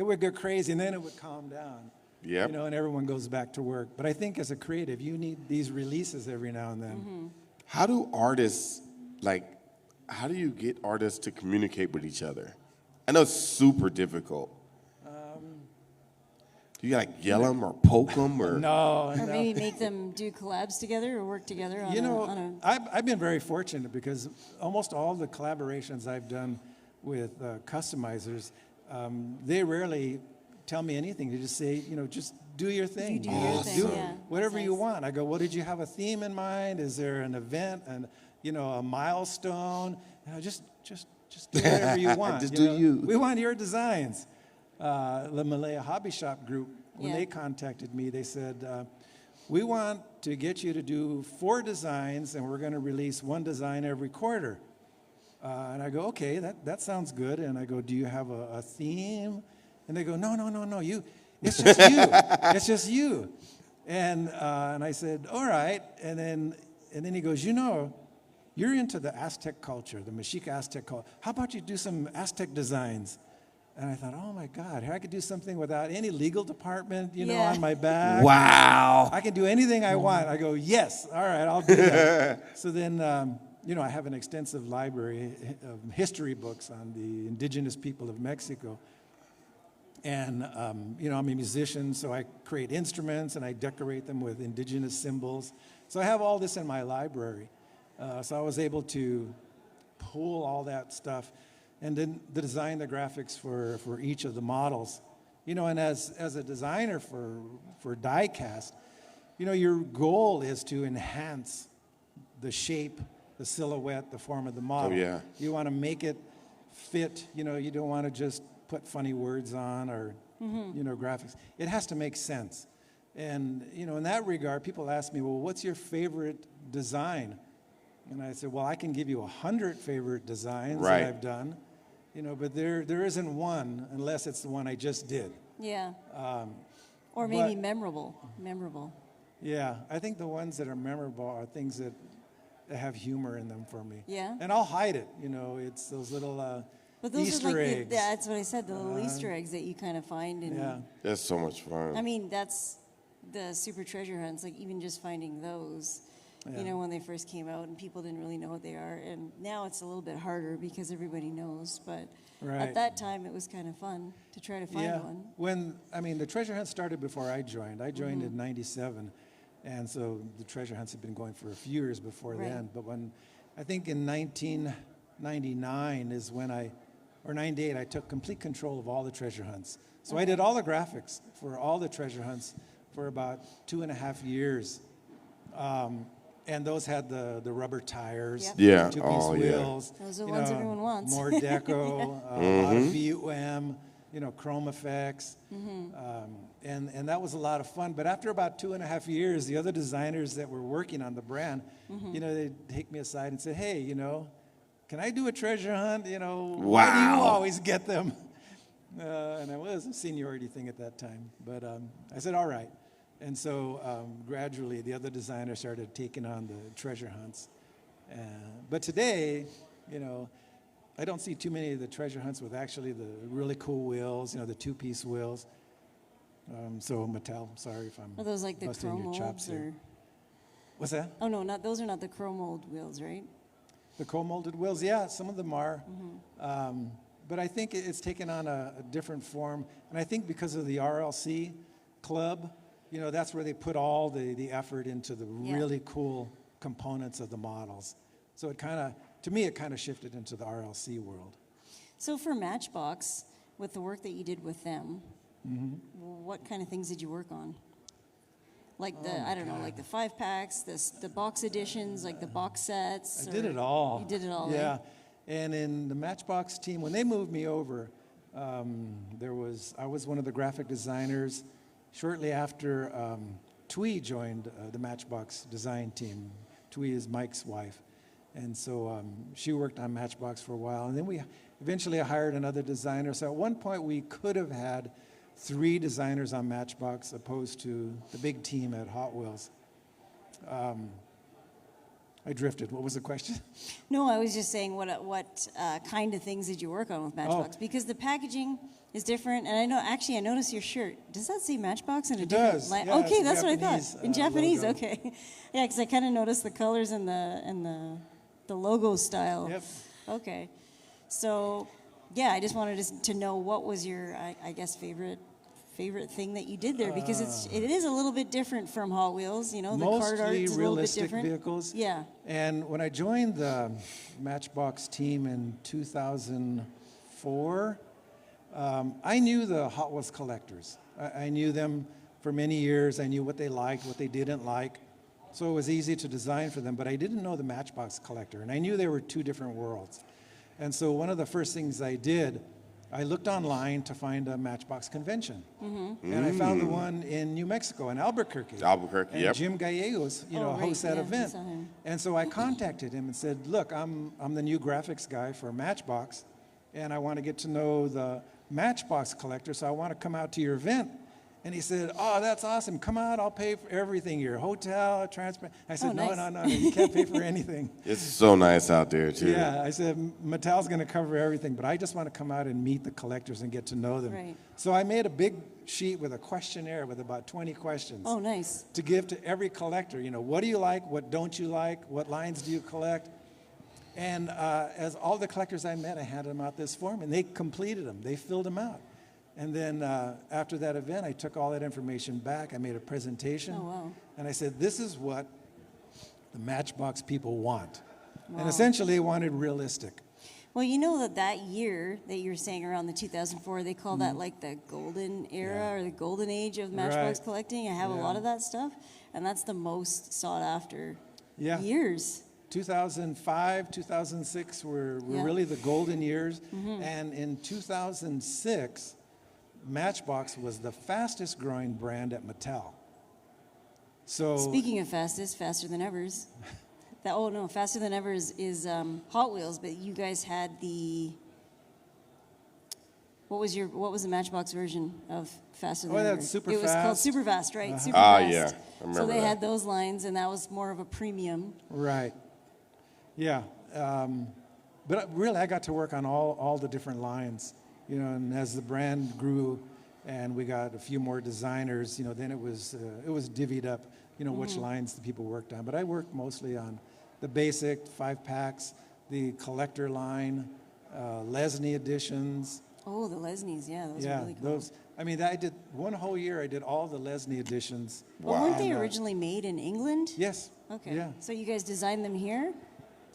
Speaker 3: would go crazy, and then it would calm down.
Speaker 2: Yep.
Speaker 3: You know, and everyone goes back to work. But I think as a creative, you need these releases every now and then.
Speaker 2: How do artists, how do you get artists to communicate with each other? I know it's super difficult. Do you yell them or poke them or?
Speaker 3: No,
Speaker 1: Or maybe make them do collabs together or work together on
Speaker 3: You know,
Speaker 1: on
Speaker 3: I've been very fortunate because almost all the collaborations I've done with customizers, they rarely tell me anything. They just say, you know, just do your thing.
Speaker 1: do your
Speaker 3: Just
Speaker 1: thing,
Speaker 3: do it.
Speaker 1: yeah.
Speaker 3: Whatever
Speaker 1: That's
Speaker 3: you
Speaker 1: nice.
Speaker 3: want. I go, well, did you have a theme in mind? Is there an event and, you know, a milestone? You know, just do whatever you want.
Speaker 2: Just do
Speaker 3: know.
Speaker 2: you.
Speaker 3: We want your designs. The Malaya Hobby Shop group, when
Speaker 1: Yeah.
Speaker 3: they contacted me, they said, we want to get you to do 4 designs, and we're going to release 1 design every quarter. And I go, okay, that sounds good. And I go, do you have a theme? And they go, no, you. It's just you. It's just you. And I said, all right. And then he goes, you know, you're into the Aztec culture, the Mexica Aztec culture. How about you do some Aztec designs? And I thought, oh my God, here I could do something without any legal department, you know,
Speaker 1: Yeah.
Speaker 3: on my back.
Speaker 2: Wow.
Speaker 3: I can do anything I want. I go, yes, all right, I'll do that. So then, you know, I have an extensive library of history books on the indigenous people of Mexico. And, you know, I'm a musician, so I create instruments and I decorate them with indigenous symbols. So I have all this in my library. So I was able to pull all that stuff and then design the graphics for each of the models. You know, and as a designer for die cast, you know, your goal is to enhance the shape, the silhouette, the form of the model.
Speaker 2: Oh, yeah.
Speaker 3: You want to make it fit, you know, you don't want to just put funny words on or, you know, graphics. It has to make sense. And, you know, in that regard, people ask me, well, what's your favorite design? And I said, well, I can give you 100 favorite designs
Speaker 2: Right.
Speaker 3: that I've done, you know, but there isn't one unless it's the one I just did.
Speaker 1: Yeah. Or maybe
Speaker 3: but-
Speaker 1: memorable.
Speaker 3: Yeah, I think the ones that are memorable are things that have humor in them for me.
Speaker 1: Yeah?
Speaker 3: And I'll hide it, you know, it's those little
Speaker 1: But those
Speaker 3: Easter
Speaker 1: are like
Speaker 3: eggs.
Speaker 1: that's what I said, the little Easter eggs that you kind of find. And
Speaker 3: Yeah.
Speaker 2: That's so much fun.
Speaker 1: I mean, that's the super treasure hunts, like even just finding those,
Speaker 3: Yeah.
Speaker 1: you know, when they first came out and people didn't really know what they are. And now it's a little bit harder because everybody knows. But
Speaker 3: Right.
Speaker 1: at that time, it was kind of fun to try to find one.
Speaker 3: The treasure hunt started before I joined. I joined
Speaker 1: Mm-hmm.
Speaker 3: in '97, and so the treasure hunts had been going for a few years before
Speaker 1: Right.
Speaker 3: then. But I think in 1999 is when or 98, I took complete control of all the treasure hunts. So I did all the graphics for all the treasure hunts for about 2.5 years. And those had the rubber tires,
Speaker 1: Yep.
Speaker 2: Yeah.
Speaker 3: two-piece
Speaker 2: Oh, yeah.
Speaker 3: wheels.
Speaker 1: Those are the
Speaker 3: you
Speaker 1: ones
Speaker 3: know,
Speaker 1: everyone wants.
Speaker 3: More deco, a lot of VUM, you know, chrome effects. And that was a lot of fun. But after about 2.5 years, the other designers that were working on the brand, you know, they'd take me aside and say, hey, you know, can I do a treasure hunt? You know, why do you
Speaker 2: Wow.
Speaker 3: always get them? And it was a seniority thing at that time. But I said, all right. And so gradually the other designers started taking on the treasure hunts. But today, you know, I don't see too many of the treasure hunts with actually the really cool wheels, you know, the 2-piece wheels. So Mattel, sorry if I'm
Speaker 1: Are those like the
Speaker 3: busting
Speaker 1: chrome
Speaker 3: your chops
Speaker 1: molds
Speaker 3: here.
Speaker 1: or?
Speaker 3: What's that?
Speaker 1: Oh no, those are not the chrome mold wheels, right?
Speaker 3: The co-molded wheels, yeah, some of them are. but I think it's taken on a different form. And I think because of the RLC club, you know, that's where they put all the effort into the really cool components of the models. So it kind of, to me, it kind of shifted into the RLC world.
Speaker 1: So for Matchbox, with the work that you did with them, what kind of things did you work on? Like I don't know, like the 5-packs, the box editions, like the box sets?
Speaker 3: I did it all.
Speaker 1: You did it all,
Speaker 3: yeah.
Speaker 1: right?
Speaker 3: And in the Matchbox team, when they moved me over, I was one of the graphic designers. Shortly after Twee joined the Matchbox design team. Twee is Mike's wife. And so she worked on Matchbox for a while. And then we eventually hired another designer. So at one point, we could have had 3 designers on Matchbox opposed to the big team at Hot Wheels. I drifted. What was the question?
Speaker 1: No, I was just saying what kind of things did you work on with Matchbox? Because the packaging is different, and I noticed your shirt. Does that say Matchbox in a different
Speaker 3: does.
Speaker 1: line?
Speaker 3: Yeah,
Speaker 1: Okay,
Speaker 3: it's
Speaker 1: that's what I
Speaker 3: Japanese,
Speaker 1: thought. In Japanese,
Speaker 3: logo.
Speaker 1: okay. Yeah, because I kind of noticed the colors and the logo style.
Speaker 3: Yep.
Speaker 1: Okay, so yeah, I just wanted to know what was your I guess favorite thing that you did there, because it is a little bit different from Hot Wheels. You know, the card art
Speaker 3: Mostly
Speaker 1: is a little bit
Speaker 3: realistic
Speaker 1: different.
Speaker 3: vehicles.
Speaker 1: Yeah.
Speaker 3: And when I joined the Matchbox team in 2004, I knew the Hot Wheels collectors. I knew them for many years. I knew what they liked, what they didn't like. So it was easy to design for them, but I didn't know the Matchbox collector. And I knew there were 2 different worlds. And so one of the first things I did, I looked online to find a Matchbox convention. And I found the one in New Mexico, in Albuquerque.
Speaker 2: Albuquerque,
Speaker 3: and
Speaker 2: yep.
Speaker 3: Jim Gallegos,
Speaker 1: Right,
Speaker 3: hosts that
Speaker 1: yeah,
Speaker 3: event.
Speaker 1: I saw him.
Speaker 3: And so I contacted him and said, look, I'm the new graphics guy for Matchbox, and I want to get to know the Matchbox collector, so I want to come out to your event. And he said, oh, that's awesome. Come out, I'll pay for everything, your hotel, transport. I said,
Speaker 1: nice.
Speaker 3: no, you can't pay for anything.
Speaker 2: It's so nice out there, too.
Speaker 3: Yeah, I said, Mattel's going to cover everything, but I just want to come out and meet the collectors and get to know them.
Speaker 1: Right.
Speaker 3: So I made a big sheet with a questionnaire with about 20 questions.
Speaker 1: Oh, nice.
Speaker 3: To give to every collector. You know, what do you like? What don't you like? What lines do you collect? And as all the collectors I met, I handed them out this form, and they completed them. They filled them out. And then after that event, I took all that information back. I made a presentation.
Speaker 1: Oh, wow.
Speaker 3: And I said, this is what the Matchbox people want.
Speaker 1: Wow.
Speaker 3: And essentially, they wanted realistic.
Speaker 1: Well, you know that year that you were saying around the 2004, they call that like the golden era or the golden age of Matchbox
Speaker 3: Right.
Speaker 1: collecting. I have a lot of that stuff, and that's the most sought after years.
Speaker 3: 2005, 2006 were really the golden years. And in 2006, Matchbox was the fastest growing brand at Mattel. So
Speaker 1: Speaking of faster than ever's. Faster than ever is Hot Wheels, but you guys had what was the Matchbox version of Faster Than Ever?
Speaker 3: that's Super
Speaker 1: It was called
Speaker 3: Fast.
Speaker 1: Super Fast, right? Super
Speaker 2: Ah,
Speaker 1: Fast.
Speaker 2: yeah, I remember
Speaker 1: So they
Speaker 2: that.
Speaker 1: had those lines, and that was more of a premium.
Speaker 3: Right. Yeah. But really, I got to work on all the different lines, and as the brand grew and we got a few more designers, then it was divvied up, which lines the people worked on. But I worked mostly on the basic 5-packs, the collector line, Lesney editions.
Speaker 1: Oh, the Lesnies, yeah, those are really cool.
Speaker 3: those. I mean, I did one whole year. I did all the Lesney editions.
Speaker 1: Well, weren't they
Speaker 3: And,
Speaker 1: originally made in England?
Speaker 3: Yes.
Speaker 1: Okay.
Speaker 3: Yeah.
Speaker 1: So you guys designed them here,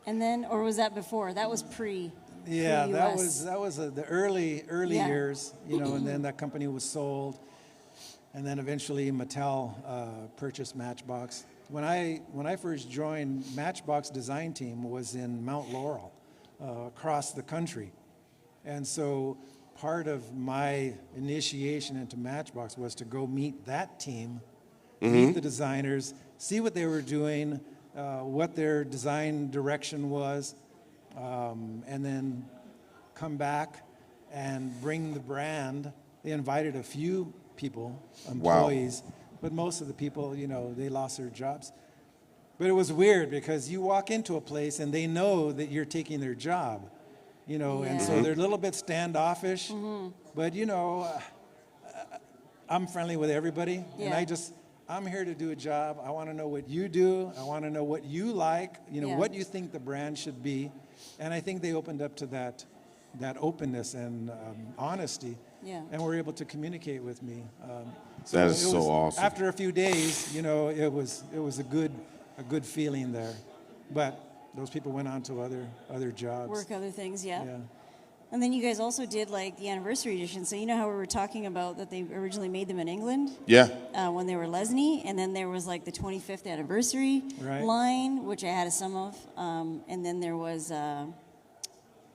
Speaker 1: and then, or was that before? That was pre.
Speaker 3: Yeah,
Speaker 1: pre-US.
Speaker 3: that was the early
Speaker 1: Yeah.
Speaker 3: years, and then that company was sold, and then eventually Mattel purchased Matchbox. When I first joined, Matchbox design team was in Mount Laurel, across the country, and so part of my initiation into Matchbox was to go meet that team, meet the designers, see what they were doing, what their design direction was. And then come back and bring the brand. They invited a few people, employees, but most of the people, they lost their jobs. But it was weird because you walk into a place and they know that you're taking their job, and so they're a little bit standoffish. But, I'm friendly with everybody, and I'm here to do a job. I want to know what you do. I want to know what you like, what you think the brand should be. And I think they opened up to that that openness and honesty,
Speaker 1: Yeah.
Speaker 3: and were able to communicate with me.
Speaker 2: That
Speaker 3: it
Speaker 2: is so
Speaker 3: was-
Speaker 2: awesome.
Speaker 3: After a few days, you know, it was a good feeling there, but those people went on to other jobs.
Speaker 1: Work other things, yeah.
Speaker 3: Yeah.
Speaker 1: And then you guys also did like the anniversary edition. So you know how we were talking about that they originally made them in England
Speaker 2: Yeah.
Speaker 1: when they were Lesney, and then there was like the 25th anniversary
Speaker 3: Right.
Speaker 1: line, which I had some of, and then there was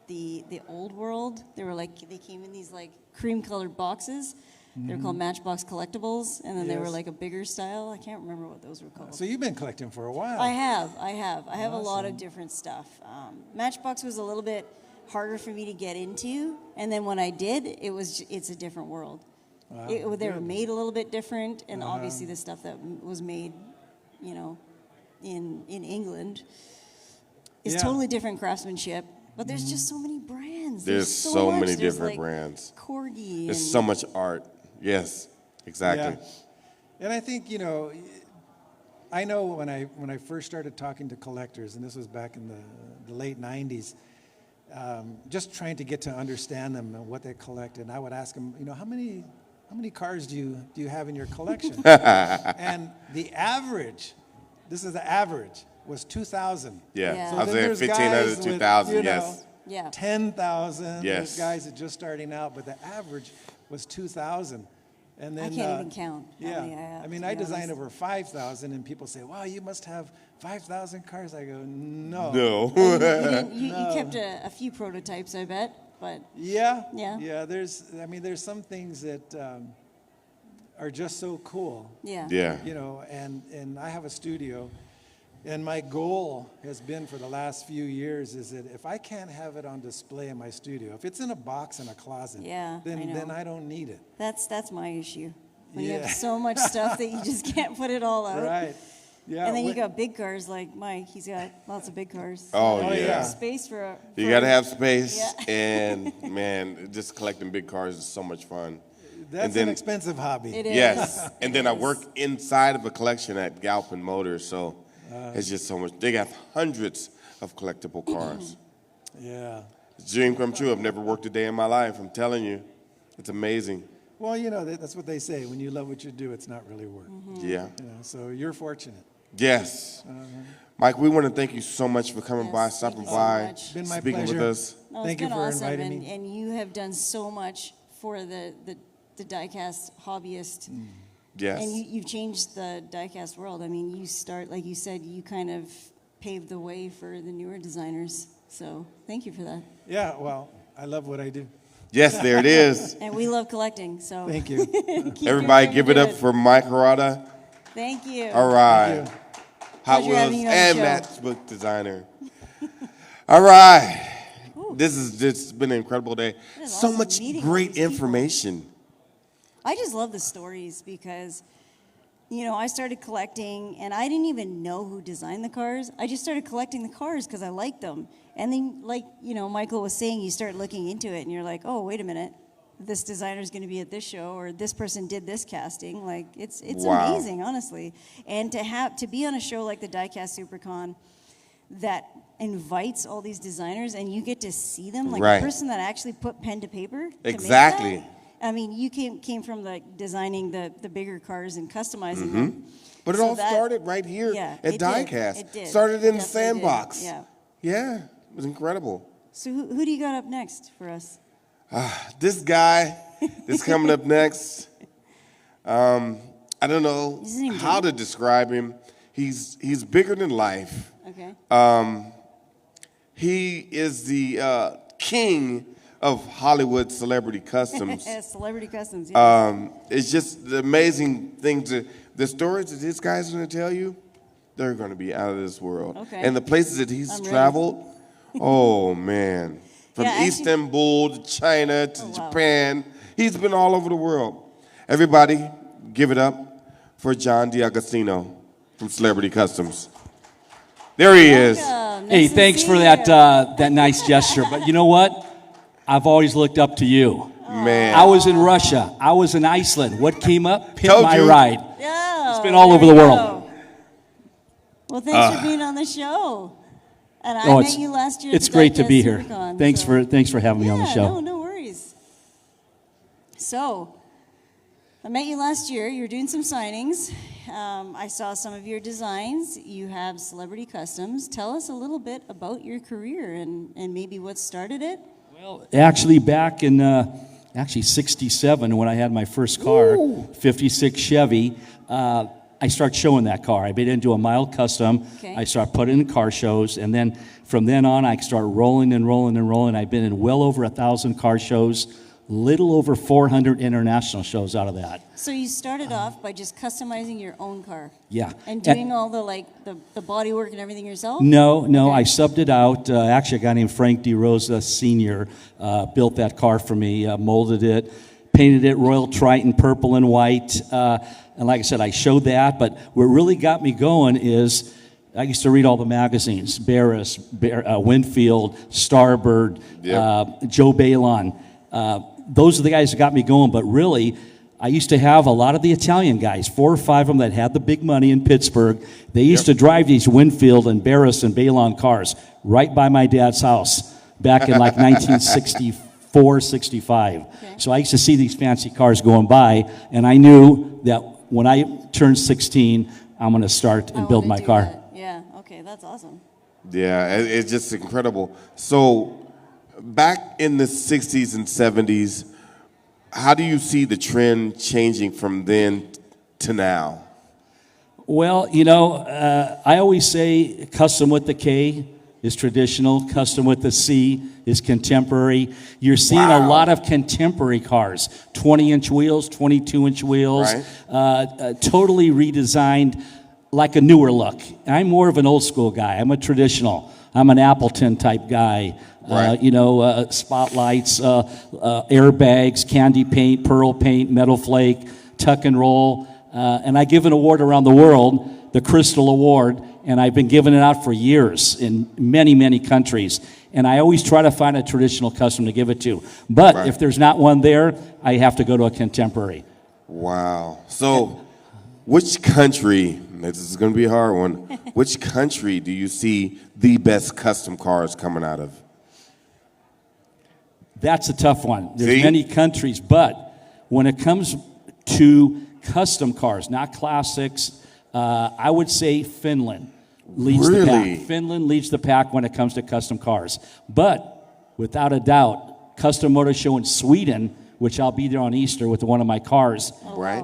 Speaker 1: the old world. They were like they came in these like cream colored boxes. They were called Matchbox Collectibles, and then they were
Speaker 3: Yes.
Speaker 1: like a bigger style. I can't remember what those were called.
Speaker 3: So you've been collecting for a while.
Speaker 1: I have a lot of different stuff. Matchbox was a little bit harder for me to get into, and then when I did, it's a different world.
Speaker 3: Wow,
Speaker 1: They were
Speaker 3: good.
Speaker 1: made a little bit different, and obviously the stuff that was made, you know, in England is
Speaker 3: Yeah.
Speaker 1: totally different craftsmanship. But there's just so many brands.
Speaker 2: There's so
Speaker 1: much.
Speaker 2: many
Speaker 1: There's,
Speaker 2: different
Speaker 1: like,
Speaker 2: brands.
Speaker 1: Corgi.
Speaker 2: There's
Speaker 1: and,
Speaker 2: so much art. Yes, exactly.
Speaker 3: Yeah. And I think, you know, I know when I first started talking to collectors, and this was back in the late 90s, just trying to get to understand them and what they collected. And I would ask them, you know, how many cars do you have in your collection? And the average, this is the average, was 2,000.
Speaker 2: Yeah.
Speaker 1: Yeah.
Speaker 3: So
Speaker 2: I was
Speaker 3: then
Speaker 2: there
Speaker 3: there's
Speaker 2: 1,500
Speaker 3: guys
Speaker 2: to
Speaker 3: with,
Speaker 2: 2,000,
Speaker 3: you know,
Speaker 2: yes.
Speaker 1: Yeah.
Speaker 3: 10,000.
Speaker 2: Yes.
Speaker 3: There's guys that just starting out, but the average was 2,000. And then
Speaker 1: I can't even count how
Speaker 3: Yeah,
Speaker 1: many I have,
Speaker 3: mean,
Speaker 1: to
Speaker 3: I
Speaker 1: be
Speaker 3: designed
Speaker 1: honest.
Speaker 3: over 5,000, and people say, "Wow, you must have 5,000 cars." I go, "No."
Speaker 2: No.
Speaker 1: You kept a few prototypes, I bet, but
Speaker 3: Yeah.
Speaker 1: Yeah.
Speaker 3: Yeah. There's some things that are just so cool.
Speaker 1: yeah.
Speaker 2: Yeah.
Speaker 3: You know, and I have a studio, and my goal has been for the last few years is that if I can't have it on display in my studio, if it's in a box in a closet,
Speaker 1: Yeah, I know.
Speaker 3: then I don't need it.
Speaker 1: That's my issue. When you
Speaker 3: Yeah.
Speaker 1: have so much stuff that you just can't put it all out.
Speaker 3: Right. Yeah.
Speaker 1: And then you
Speaker 3: when-
Speaker 1: got big cars like Mike. He's got lots of big cars.
Speaker 2: Oh,
Speaker 1: You
Speaker 2: yeah.
Speaker 1: have space for.
Speaker 2: You got to have space.
Speaker 1: Yeah.
Speaker 2: And, man, just collecting big cars is so much fun.
Speaker 3: That's
Speaker 2: then-
Speaker 3: an expensive hobby.
Speaker 1: It is.
Speaker 2: Yes. And then I
Speaker 1: It
Speaker 2: work
Speaker 1: is.
Speaker 2: inside of a collection at Galpin Motors, so it's just so much. They got hundreds of collectible cars.
Speaker 3: Yeah.
Speaker 2: It's a dream come true. I've never worked a day in my life. I'm telling you. It's amazing.
Speaker 3: Well, you know, that's what they say. When you love what you do, it's not really work.
Speaker 2: Yeah.
Speaker 3: You know, so you're fortunate.
Speaker 2: Yes. Mike, we want to thank you so much for coming
Speaker 1: Yes,
Speaker 2: by,
Speaker 1: thank
Speaker 2: stopping
Speaker 1: you so
Speaker 2: by,
Speaker 1: much.
Speaker 3: Been my
Speaker 2: speaking with
Speaker 3: pleasure.
Speaker 2: us.
Speaker 1: No,
Speaker 3: Thank
Speaker 1: it's
Speaker 3: you
Speaker 1: been
Speaker 3: for
Speaker 1: awesome,
Speaker 3: inviting me.
Speaker 1: and you have done so much for the diecast hobbyist.
Speaker 2: Yes.
Speaker 1: And you've changed the diecast world. I mean, like you said, you kind of paved the way for the newer designers. So thank you for that.
Speaker 3: Yeah, well, I love what I do.
Speaker 2: Yes, there it is.
Speaker 1: And we love collecting, so
Speaker 3: Thank you.
Speaker 1: keep
Speaker 2: Everybody
Speaker 1: doing
Speaker 2: give
Speaker 1: what
Speaker 2: it
Speaker 1: you're
Speaker 2: up
Speaker 1: doing.
Speaker 2: for Mike Heralda.
Speaker 1: Thank you.
Speaker 2: All right.
Speaker 3: Thank you.
Speaker 2: Hot
Speaker 1: Pleasure having
Speaker 2: Wheels
Speaker 1: you on the
Speaker 2: and
Speaker 1: show.
Speaker 2: matchbook designer. All right. This has just been an incredible day.
Speaker 1: It is
Speaker 2: So
Speaker 1: awesome
Speaker 2: much
Speaker 1: meeting all
Speaker 2: great
Speaker 1: these people.
Speaker 2: information.
Speaker 1: I just love the stories because, you know, I started collecting and I didn't even know who designed the cars. I just started collecting the cars because I liked them. And then, like, you know, Michael was saying, you start looking into it and you're like, oh, wait a minute. This designer's going to be at this show, or this person did this casting. Like, it's
Speaker 2: Wow.
Speaker 1: amazing, honestly. And to be on a show like the Diecast Supercon that invites all these designers and you get to see them, like
Speaker 2: Right.
Speaker 1: the person that actually put pen to paper. To make
Speaker 2: Exactly.
Speaker 1: that. I mean, you came from like designing the bigger cars and customizing them.
Speaker 2: But it
Speaker 1: So
Speaker 2: all
Speaker 1: that-
Speaker 2: started right here
Speaker 1: Yeah,
Speaker 2: at
Speaker 1: it did.
Speaker 2: Diecast.
Speaker 1: It did.
Speaker 2: Started in
Speaker 1: It
Speaker 2: the
Speaker 1: definitely did.
Speaker 2: sandbox.
Speaker 1: Yeah.
Speaker 2: Yeah, it was incredible.
Speaker 1: So who do you got up next for us?
Speaker 2: This guy that's coming up next, I don't know
Speaker 1: Is his name
Speaker 2: how
Speaker 1: Jim?
Speaker 2: to describe him. He's bigger than life.
Speaker 1: Okay.
Speaker 2: He is the king of Hollywood Celebrity Kustoms.
Speaker 1: Celebrity Kustoms. Yeah.
Speaker 2: It's just the amazing thing the stories that this guy's going to tell you, they're going to be out of this world.
Speaker 1: Okay.
Speaker 2: And the places that he's
Speaker 1: I'm ready.
Speaker 2: traveled, oh man. From
Speaker 1: Yeah, actually-
Speaker 2: Istanbul to China to
Speaker 1: Oh, wow.
Speaker 2: Japan, he's been all over the world. Everybody, give it up for John DiAgostino from Celebrity Kustoms. There he is.
Speaker 1: Welcome.
Speaker 4: Hey,
Speaker 1: Nice to
Speaker 4: thanks
Speaker 1: see
Speaker 4: for
Speaker 1: you.
Speaker 4: that nice gesture. But you know what? I've always looked up to you.
Speaker 2: Man.
Speaker 4: I was in Russia. I was in Iceland. What came up? Pimp
Speaker 2: Told
Speaker 4: my
Speaker 2: you.
Speaker 4: ride.
Speaker 1: Yeah,
Speaker 4: It's been all
Speaker 1: there
Speaker 4: over the
Speaker 1: you
Speaker 4: world.
Speaker 1: go. Well, thanks for being on the show. And I
Speaker 4: Oh,
Speaker 1: met you last year. At
Speaker 4: it's
Speaker 1: the
Speaker 4: great to be
Speaker 1: Vegas
Speaker 4: here.
Speaker 1: Supercon,
Speaker 4: Thanks
Speaker 1: so-
Speaker 4: for having me on the
Speaker 1: Yeah,
Speaker 4: show.
Speaker 1: no worries. So, I met you last year. You were doing some signings. I saw some of your designs. You have Celebrity Kustoms. Tell us a little bit about your career and maybe what started it.
Speaker 4: Well, actually, back in 67, when I had my first car, 56 Chevy, I started showing that car. I made it into a mild custom.
Speaker 1: Okay.
Speaker 4: I started putting in car shows, and then from then on, I started rolling and rolling and rolling. I've been in well over 1,000 car shows, little over 400 international shows out of that.
Speaker 1: So you started off by just customizing your own car.
Speaker 4: Yeah.
Speaker 1: And doing all the body work and everything yourself?
Speaker 4: No,
Speaker 1: Okay.
Speaker 4: I subbed it out. Actually, a guy named Frank DeRosa Sr. Built that car for me, molded it, painted it Royal Triton purple and white. And like I said, I showed that. But what really got me going is I used to read all the magazines, Barris, Winfield, Starbird, Joe Balon. Those are the guys that got me going. But really, I used to have a lot of the Italian guys, 4 or 5 of them that had the big money in Pittsburgh. They used to drive these Winfield and Barris and Balon cars right by my dad's house back in like 1964, 65.
Speaker 1: Okay.
Speaker 4: So I used to see these fancy cars going by, and I knew that when I turned 16, I'm going to start and build my car.
Speaker 1: Yeah, okay, that's awesome.
Speaker 2: Yeah, it's just incredible. So, back in the 60s and 70s, how do you see the trend changing from then to now?
Speaker 4: Well, I always say custom with the K is traditional, custom with the C is contemporary. You're seeing a lot of contemporary cars, 20-inch wheels, 22-inch wheels, totally redesigned like a newer look. I'm more of an old school guy. I'm a traditional. I'm an Appleton type guy. Spotlights, airbags, candy paint, pearl paint, metal flake, tuck and roll. And I give an award around the world, the Crystal Award, and I've been giving it out for years in many, many countries. And I always try to find a traditional custom to give it to. But if there's not one there, I have to go to a contemporary.
Speaker 2: Wow. So, which country, this is going to be a hard one, which country do you see the best custom cars coming out of?
Speaker 4: That's a tough one. There's many countries, but when it comes to custom cars, not classics, I would say Finland leads the pack. Finland leads the pack when it comes to custom cars. But without a doubt, Custom Motor Show in Sweden, which I'll be there on Easter with one of my cars,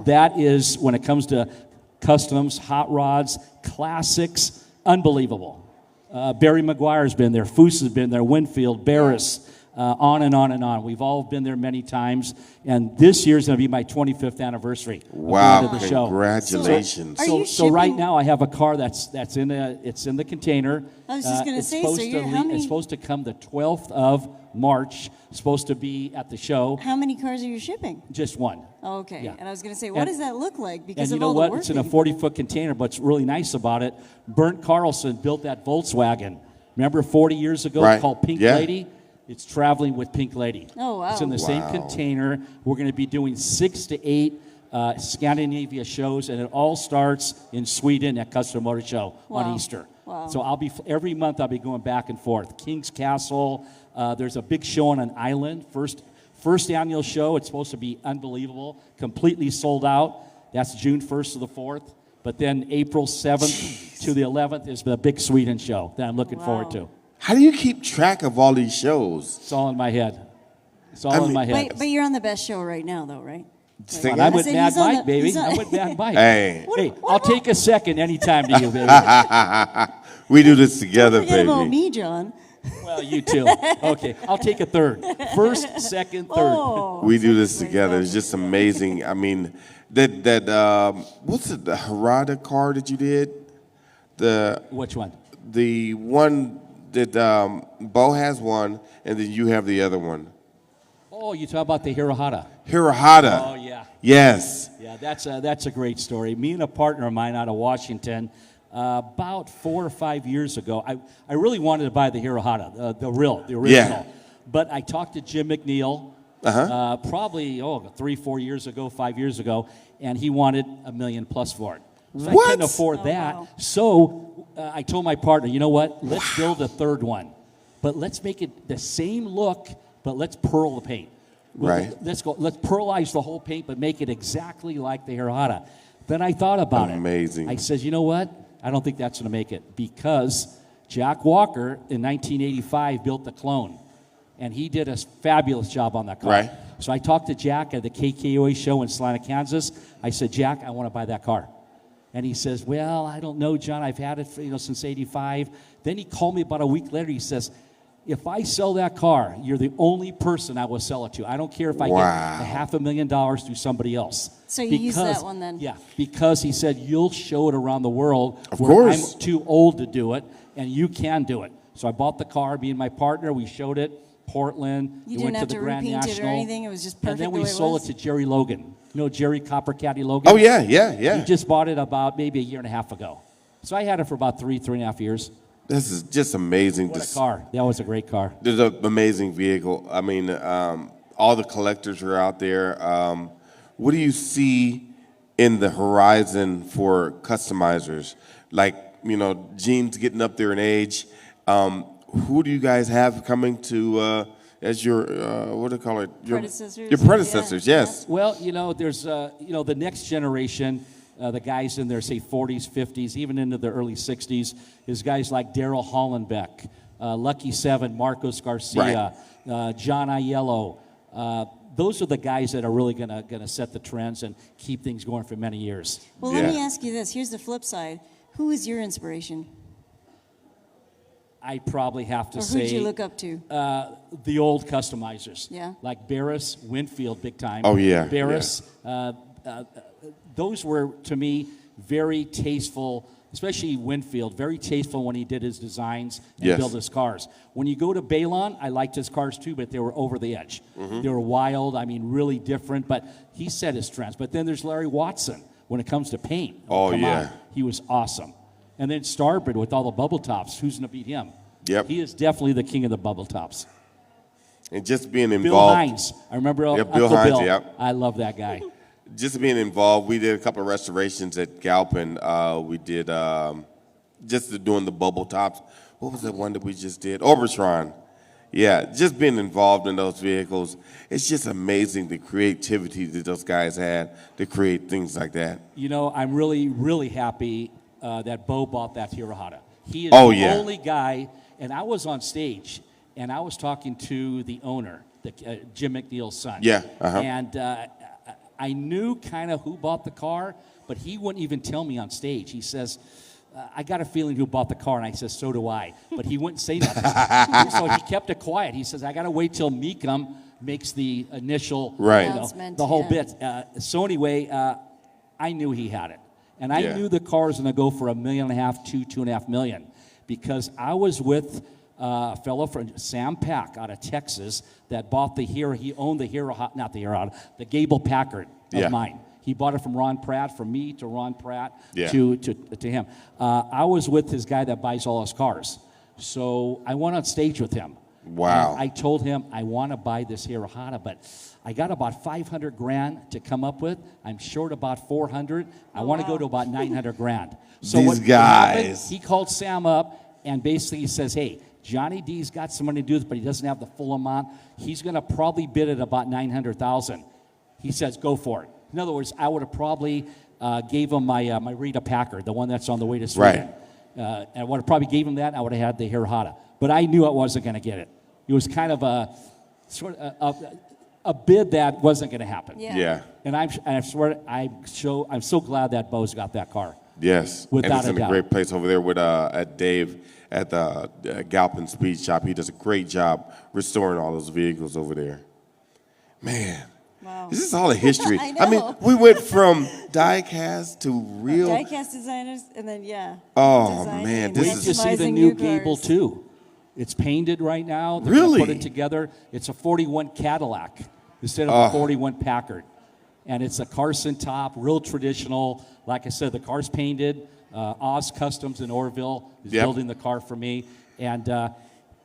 Speaker 4: that is, when it comes to customs, hot rods, classics, unbelievable. Barry Maguire's been there, Foose has been there, Winfield, Barris, on and on and on. We've all been there many times, and this year's going to be my 25th anniversary.
Speaker 2: Wow!
Speaker 4: Of the show.
Speaker 2: Congratulations!
Speaker 4: So right now I have a car it's in the container.
Speaker 1: I was just going to say,
Speaker 4: It's supposed to come the 12th of March. Supposed to be at the show.
Speaker 1: How many cars are you shipping?
Speaker 4: Just one.
Speaker 1: Oh, okay.
Speaker 4: Yeah.
Speaker 1: And I was going to say, what does that look like? Because
Speaker 4: And you
Speaker 1: of
Speaker 4: know
Speaker 1: all
Speaker 4: what?
Speaker 1: the work
Speaker 4: It's in a
Speaker 1: that you-
Speaker 4: 40-foot container, but what's really nice about it, Bernd Carlson built that Volkswagen. Remember 40 years ago called Pink Lady? It's traveling with Pink Lady.
Speaker 1: Oh, wow.
Speaker 4: It's in the same container. We're going to be doing 6 to 8 Scandinavia shows, and it all starts in Sweden at Custom Motor Show on Easter.
Speaker 1: Wow.
Speaker 4: So every month I'll be going back and forth. King's Castle. There's a big show on an island. First annual show. It's supposed to be unbelievable. Completely sold out. That's June 1st to the 4th. But then April 7th to the 11th is the big Sweden show that I'm looking forward to.
Speaker 2: How do you keep track of all these shows?
Speaker 4: It's all in my head. It's all in my head.
Speaker 1: But you're on the best show right now, though, right?
Speaker 2: Singing?
Speaker 4: I'm with
Speaker 1: said
Speaker 4: Mad
Speaker 1: he's on
Speaker 4: Mike,
Speaker 1: the-
Speaker 4: baby.
Speaker 1: he's on-
Speaker 4: I'm with Mad Mike.
Speaker 2: Hey,
Speaker 4: I'll take a second anytime to you, baby.
Speaker 2: we do this together,
Speaker 1: Forget about
Speaker 2: baby.
Speaker 1: me, John.
Speaker 4: Well, you too. Okay, I'll take a third. First, second, third.
Speaker 1: Oh,
Speaker 2: We do this together. It's just amazing. I mean, what's it? The Heralda car that you did?
Speaker 4: Which one?
Speaker 2: The one that Bo has one, and then you have the other one.
Speaker 4: Oh, you talk about the Heralda.
Speaker 2: Heralda.
Speaker 4: Oh, yeah.
Speaker 2: Yes.
Speaker 4: Yeah, that's a great story. Me and a partner of mine out of Washington, about 4 or 5 years ago, I really wanted to buy the Heralda, the original.
Speaker 2: Yeah.
Speaker 4: But I talked to Jim McNeil probably 3, 4 years ago, 5 years ago, and he wanted $1 million plus for it. So
Speaker 2: What?
Speaker 4: I couldn't afford that.
Speaker 1: wow.
Speaker 4: So I told my partner, you know what? Let's build a third one. But let's make it the same look, but let's pearl the paint.
Speaker 2: Right.
Speaker 4: Let's pearlize the whole paint, but make it exactly like the Heralda. Then I thought about it.
Speaker 2: Amazing.
Speaker 4: I said, you know what? I don't think that's going to make it because Jack Walker in 1985 built the clone, and he did a fabulous job on that car.
Speaker 2: Right.
Speaker 4: So I talked to Jack at the KKOA show in Salina, Kansas. I said, Jack, I want to buy that car. And he says, well, I don't know, John. I've had it since 85. Then he called me about a week later. He says, if I sell that car, you're the only person I will sell it to. I don't care if I
Speaker 2: Wow.
Speaker 4: get $500,000 to somebody else.
Speaker 1: So you used that one then?
Speaker 4: Yeah, because he said, you'll show it around the world.
Speaker 2: Of
Speaker 4: where
Speaker 2: course.
Speaker 4: I'm too old to do it, and you can do it. So I bought the car, me and my partner. We showed it, Portland.
Speaker 1: You
Speaker 4: we
Speaker 1: didn't
Speaker 4: went
Speaker 1: have
Speaker 4: to the
Speaker 1: to
Speaker 4: Grand
Speaker 1: repaint it or
Speaker 4: National.
Speaker 1: anything? It was just
Speaker 4: And
Speaker 1: perfect
Speaker 4: then
Speaker 1: the
Speaker 4: we
Speaker 1: way it
Speaker 4: sold
Speaker 1: was?
Speaker 4: it to Jerry Logan. You know Jerry Copper Caddy Logan?
Speaker 2: Oh, yeah.
Speaker 4: He just bought it about maybe a year and a half ago. So I had it for about three and a half years.
Speaker 2: This is just amazing.
Speaker 4: What a car. That was a great car.
Speaker 2: There's an amazing vehicle. I mean, all the collectors are out there. What do you see in the horizon for customizers? Like, Gene's getting up there in age. Who do you guys have coming to as your, what do you call it?
Speaker 1: Predecessors?
Speaker 2: Your predecessors,
Speaker 1: Yeah.
Speaker 2: yes.
Speaker 4: Well, there's, the next generation, the guys in their, say, 40s, 50s, even into the early 60s, is guys like Daryl Hollenbeck, Lucky Seven, Marcos Garcia, John Aiello. Those are the guys that are really gonna set the trends and keep things going for many years.
Speaker 1: Well,
Speaker 2: Yeah.
Speaker 1: let me ask you this. Here's the flip side. Who is your inspiration?
Speaker 4: I probably have to
Speaker 1: Or
Speaker 4: say
Speaker 1: who'd you look up to?
Speaker 4: the old customizers.
Speaker 1: Yeah.
Speaker 4: Like Barris, Winfield, big time.
Speaker 2: Oh, yeah,
Speaker 4: Barris. Those were, to me, very tasteful, especially Winfield, very tasteful when he did his designs and
Speaker 2: Yes.
Speaker 4: built his cars. When you go to Balon, I liked his cars too, but they were over the edge.
Speaker 2: Mm-hmm.
Speaker 4: They were wild, really different, but he set his trends. But then there's Larry Watson when it comes to paint.
Speaker 2: Oh,
Speaker 4: come
Speaker 2: yeah.
Speaker 4: on. He was awesome. And then Starbird with all the bubble tops. Who's going to beat him?
Speaker 2: Yep.
Speaker 4: He is definitely the king of the bubble tops.
Speaker 2: And just being
Speaker 4: Bill
Speaker 2: involved.
Speaker 4: Hines. I remember
Speaker 2: Yeah,
Speaker 4: Uncle
Speaker 2: Bill Hines,
Speaker 4: Bill.
Speaker 2: yep.
Speaker 4: I love that guy.
Speaker 2: Just being involved, we did a couple of restorations at Galpin. We did doing the bubble tops. What was the one that we just did? Orbitron. Yeah, just being involved in those vehicles. It's just amazing the creativity that those guys had to create things like that.
Speaker 4: I'm really, really happy that Bo bought that Hirahara. He is
Speaker 2: Oh,
Speaker 4: the
Speaker 2: yeah.
Speaker 4: only guy, and I was on stage, and I was talking to the owner, Jim McNeil's son.
Speaker 2: Yeah, uh-huh.
Speaker 4: And I knew kind of who bought the car, but he wouldn't even tell me on stage. He says, I got a feeling who bought the car, and I said, so do I. But he wouldn't say nothing. So he kept it quiet. He says, I got to wait till Meekum makes the initial,
Speaker 2: Right.
Speaker 1: Announcement,
Speaker 4: the whole
Speaker 1: yeah.
Speaker 4: bit. So anyway, I knew he had it. And I
Speaker 2: Yeah.
Speaker 4: knew the car was going to go for $1.5 million, $2.5 million, because I was with a fellow from Sam Pack out of Texas that bought the Hero. He owned the Hero, not the Hero, the Gable Packard of
Speaker 2: Yeah.
Speaker 4: mine. He bought it from Ron Pratt, from me to Ron Pratt
Speaker 2: Yeah.
Speaker 4: to him. I was with his guy that buys all his cars. So I went on stage with him.
Speaker 2: Wow.
Speaker 4: And I told him, I want to buy this Hirahara, but I got about $500,000 to come up with. I'm short about 400. I want to go to about 900 grand. So
Speaker 2: These
Speaker 4: what happened,
Speaker 2: guys.
Speaker 4: he called Sam up and basically says, hey, Johnny D's got some money to do this, but he doesn't have the full amount. He's going to probably bid at about 900,000. He says, go for it. In other words, I would have probably gave him my Rita Packard, the one that's on the way to Sweden.
Speaker 2: Right.
Speaker 4: And I would have probably gave him that. I would have had the Hirahara. But I knew I wasn't going to get it. It was kind of a bid that wasn't going to happen.
Speaker 1: Yeah.
Speaker 2: Yeah.
Speaker 4: And I swear, I'm so glad that Bo's got that car.
Speaker 2: Yes.
Speaker 4: Without
Speaker 2: and it's
Speaker 4: a
Speaker 2: in
Speaker 4: doubt.
Speaker 2: a great place over there with at Dave at the Galpin Speed Shop. He does a great job restoring all those vehicles over there. Man.
Speaker 1: Wow.
Speaker 2: This is all a history.
Speaker 1: I
Speaker 2: mean,
Speaker 1: know.
Speaker 2: we went from die-cast to real.
Speaker 1: Diecast designers, and then,
Speaker 2: Oh,
Speaker 1: designing
Speaker 2: man,
Speaker 1: and
Speaker 2: this
Speaker 4: Wait
Speaker 2: is-
Speaker 4: to see the
Speaker 1: customizing
Speaker 4: new Gable
Speaker 1: cars.
Speaker 4: too. It's painted right now. They're gonna
Speaker 2: Really?
Speaker 4: put it together. It's a 41 Cadillac instead of a 41 Packard. And it's a Carson top, real traditional. Like I said, the car's painted. Oz Customs in Orville is
Speaker 2: Yep.
Speaker 4: building the car for me. And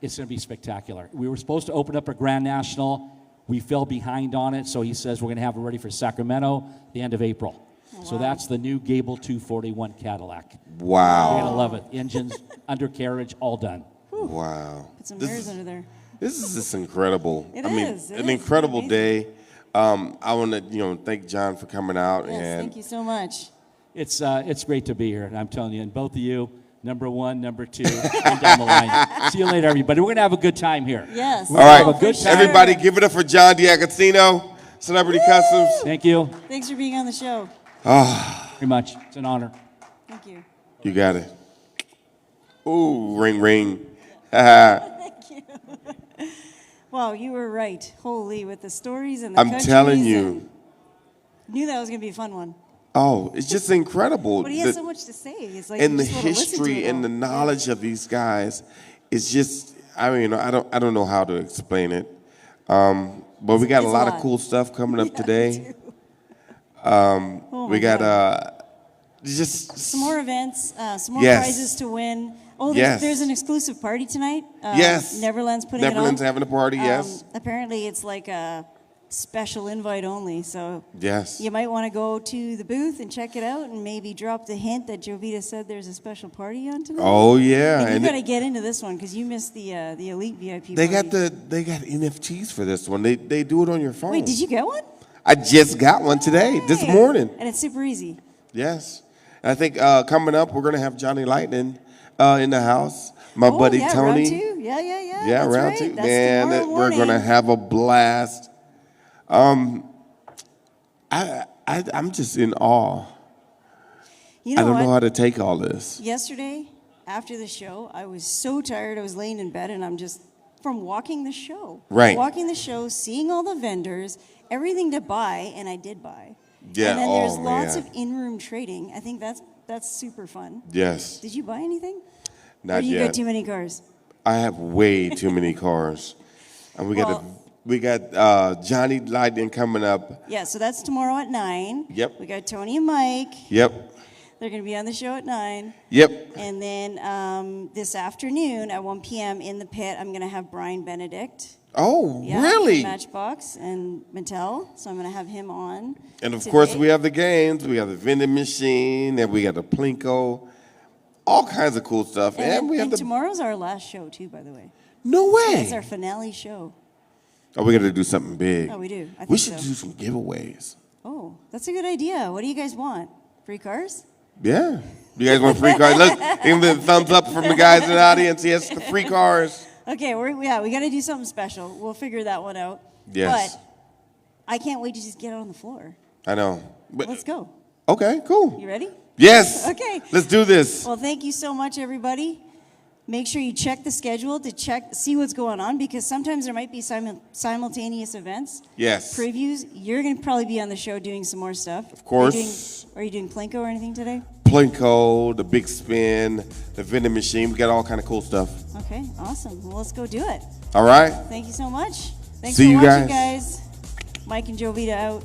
Speaker 4: it's going to be spectacular. We were supposed to open up a Grand National. We fell behind on it. So he says we're going to have it ready for Sacramento the end of April. So that's the new Gable 241 Cadillac. You're
Speaker 2: Wow.
Speaker 4: gonna love it. Engines, undercarriage, all done.
Speaker 2: Wow.
Speaker 1: Put some
Speaker 2: This
Speaker 1: mirrors
Speaker 2: is-
Speaker 1: under there.
Speaker 2: This is just incredible.
Speaker 1: It
Speaker 2: I mean,
Speaker 1: is. It
Speaker 2: an
Speaker 1: is.
Speaker 2: incredible
Speaker 1: Amazing.
Speaker 2: day. I want to, thank John for coming out.
Speaker 1: Yes,
Speaker 2: and
Speaker 1: thank you so much.
Speaker 4: It's great to be here, and I'm telling you, and both of you, number one, number two, and down the line. See you later, everybody. We're gonna have a good time here.
Speaker 1: Yes.
Speaker 2: All right,
Speaker 1: Oh, for sure.
Speaker 2: everybody, give it up for John D'Agostino, Celebrity Kustoms.
Speaker 4: Thank you
Speaker 1: Thanks for being on the show.
Speaker 4: very much. It's an honor.
Speaker 1: Thank you.
Speaker 2: You got it. Ooh, ring, ring.
Speaker 1: Thank you. Wow, you were right. Holy, with the stories and the
Speaker 2: I'm
Speaker 1: countries
Speaker 2: telling you.
Speaker 1: and- Knew that was going to be a fun one.
Speaker 2: Oh, it's just incredible.
Speaker 1: But he has
Speaker 2: The-
Speaker 1: so much to say. It's like
Speaker 2: and
Speaker 1: you
Speaker 2: the
Speaker 1: just wanna listen to
Speaker 2: history
Speaker 1: it
Speaker 2: and the
Speaker 1: all.
Speaker 2: knowledge of these guys is just, I mean, I don't know how to explain it. But we got a
Speaker 1: It's a
Speaker 2: lot of
Speaker 1: lot.
Speaker 2: cool stuff coming up
Speaker 1: Yeah,
Speaker 2: today.
Speaker 1: Oh my
Speaker 2: We got
Speaker 1: God.
Speaker 2: just
Speaker 1: Some more events, some more
Speaker 2: Yes.
Speaker 1: prizes to win. Oh,
Speaker 2: Yes.
Speaker 1: there's an exclusive party tonight.
Speaker 2: Yes.
Speaker 1: Neverland's putting
Speaker 2: Neverland's
Speaker 1: it on.
Speaker 2: having a party. Yes,
Speaker 1: Apparently, it's like a special invite only. So
Speaker 2: yes.
Speaker 1: you might want to go to the booth and check it out, and maybe drop the hint that Jovita said there's a special party on tonight.
Speaker 2: Oh yeah,
Speaker 1: And you
Speaker 2: and
Speaker 1: got to get into this one because you missed the elite VIP.
Speaker 2: they
Speaker 1: party.
Speaker 2: got NFTs for this one. They do it on your phone.
Speaker 1: Wait, did you get one?
Speaker 2: I just got one today, this
Speaker 1: Hey.
Speaker 2: morning.
Speaker 1: And it's super easy.
Speaker 2: Yes, and I think coming up we're gonna have Johnny Lightning in the house. My buddy
Speaker 1: yeah,
Speaker 2: Tony.
Speaker 1: Round two. Yeah.
Speaker 2: Yeah,
Speaker 1: That's
Speaker 2: round
Speaker 1: right.
Speaker 2: two.
Speaker 1: That's
Speaker 2: Man,
Speaker 1: tomorrow
Speaker 2: we're gonna
Speaker 1: morning.
Speaker 2: have a blast. I'm just in awe.
Speaker 1: You
Speaker 2: I
Speaker 1: know
Speaker 2: don't
Speaker 1: what?
Speaker 2: know how to take all this.
Speaker 1: Yesterday, after the show, I was so tired. I was laying in bed, and I'm just from walking the show.
Speaker 2: Right.
Speaker 1: Walking the show, seeing all the vendors, everything to buy, and I did buy.
Speaker 2: Yeah,
Speaker 1: And then
Speaker 2: oh,
Speaker 1: there's lots
Speaker 2: man.
Speaker 1: of in-room trading. I think that's super fun.
Speaker 2: Yes,
Speaker 1: Did you buy anything? Or
Speaker 2: not
Speaker 1: you
Speaker 2: yet.
Speaker 1: got too many cars?
Speaker 2: I have way too many cars, and we got Johnny Lightning coming up.
Speaker 1: Yeah. So that's tomorrow at 9.
Speaker 2: Yep.
Speaker 1: We got Tony and Mike.
Speaker 2: Yep,
Speaker 1: They're going to be on the show at 9.
Speaker 2: yep.
Speaker 1: And then this afternoon at 1 p.m. in the pit, I'm going to have Brian Benedict.
Speaker 2: Oh,
Speaker 1: Yeah,
Speaker 2: really?
Speaker 1: Matchbox and Mattel. So I'm going to have him on.
Speaker 2: And of
Speaker 1: today.
Speaker 2: course, we have the games. We have the vending machine, and we got the Plinko, all kinds of cool stuff. And we have the
Speaker 1: tomorrow's our last show too, by the way.
Speaker 2: no way.
Speaker 1: It's our finale show.
Speaker 2: Oh, we got to do something big.
Speaker 1: Oh, we do. I
Speaker 2: We
Speaker 1: think
Speaker 2: should
Speaker 1: so.
Speaker 2: do some giveaways.
Speaker 1: Oh, that's a good idea. What do you guys want? Free cars?
Speaker 2: Yeah. You guys want free cars? Look, give me the thumbs up from the guys in the audience. Yes, the free cars.
Speaker 1: Okay, we got to do something special. We'll figure that one out.
Speaker 2: Yes.
Speaker 1: But I can't wait to just get on the floor.
Speaker 2: I know. But,
Speaker 1: Let's go.
Speaker 2: okay, cool.
Speaker 1: You ready?
Speaker 2: Yes.
Speaker 1: Okay.
Speaker 2: Let's do this.
Speaker 1: Well, thank you so much, everybody. Make sure you check the schedule to see what's going on because sometimes there might be simultaneous events.
Speaker 2: Yes.
Speaker 1: Previews. You're going to probably be on the show doing some more stuff.
Speaker 2: Of course.
Speaker 1: Are you doing Plinko or anything today?
Speaker 2: Plinko, the big spin, the vending machine. We got all kind of cool stuff.
Speaker 1: Okay, awesome. Well, let's go do it.
Speaker 2: All right.
Speaker 1: Thank you so much. Thanks
Speaker 2: See
Speaker 1: for
Speaker 2: you
Speaker 1: watching,
Speaker 2: guys.
Speaker 1: guys. Mike and Jovita out.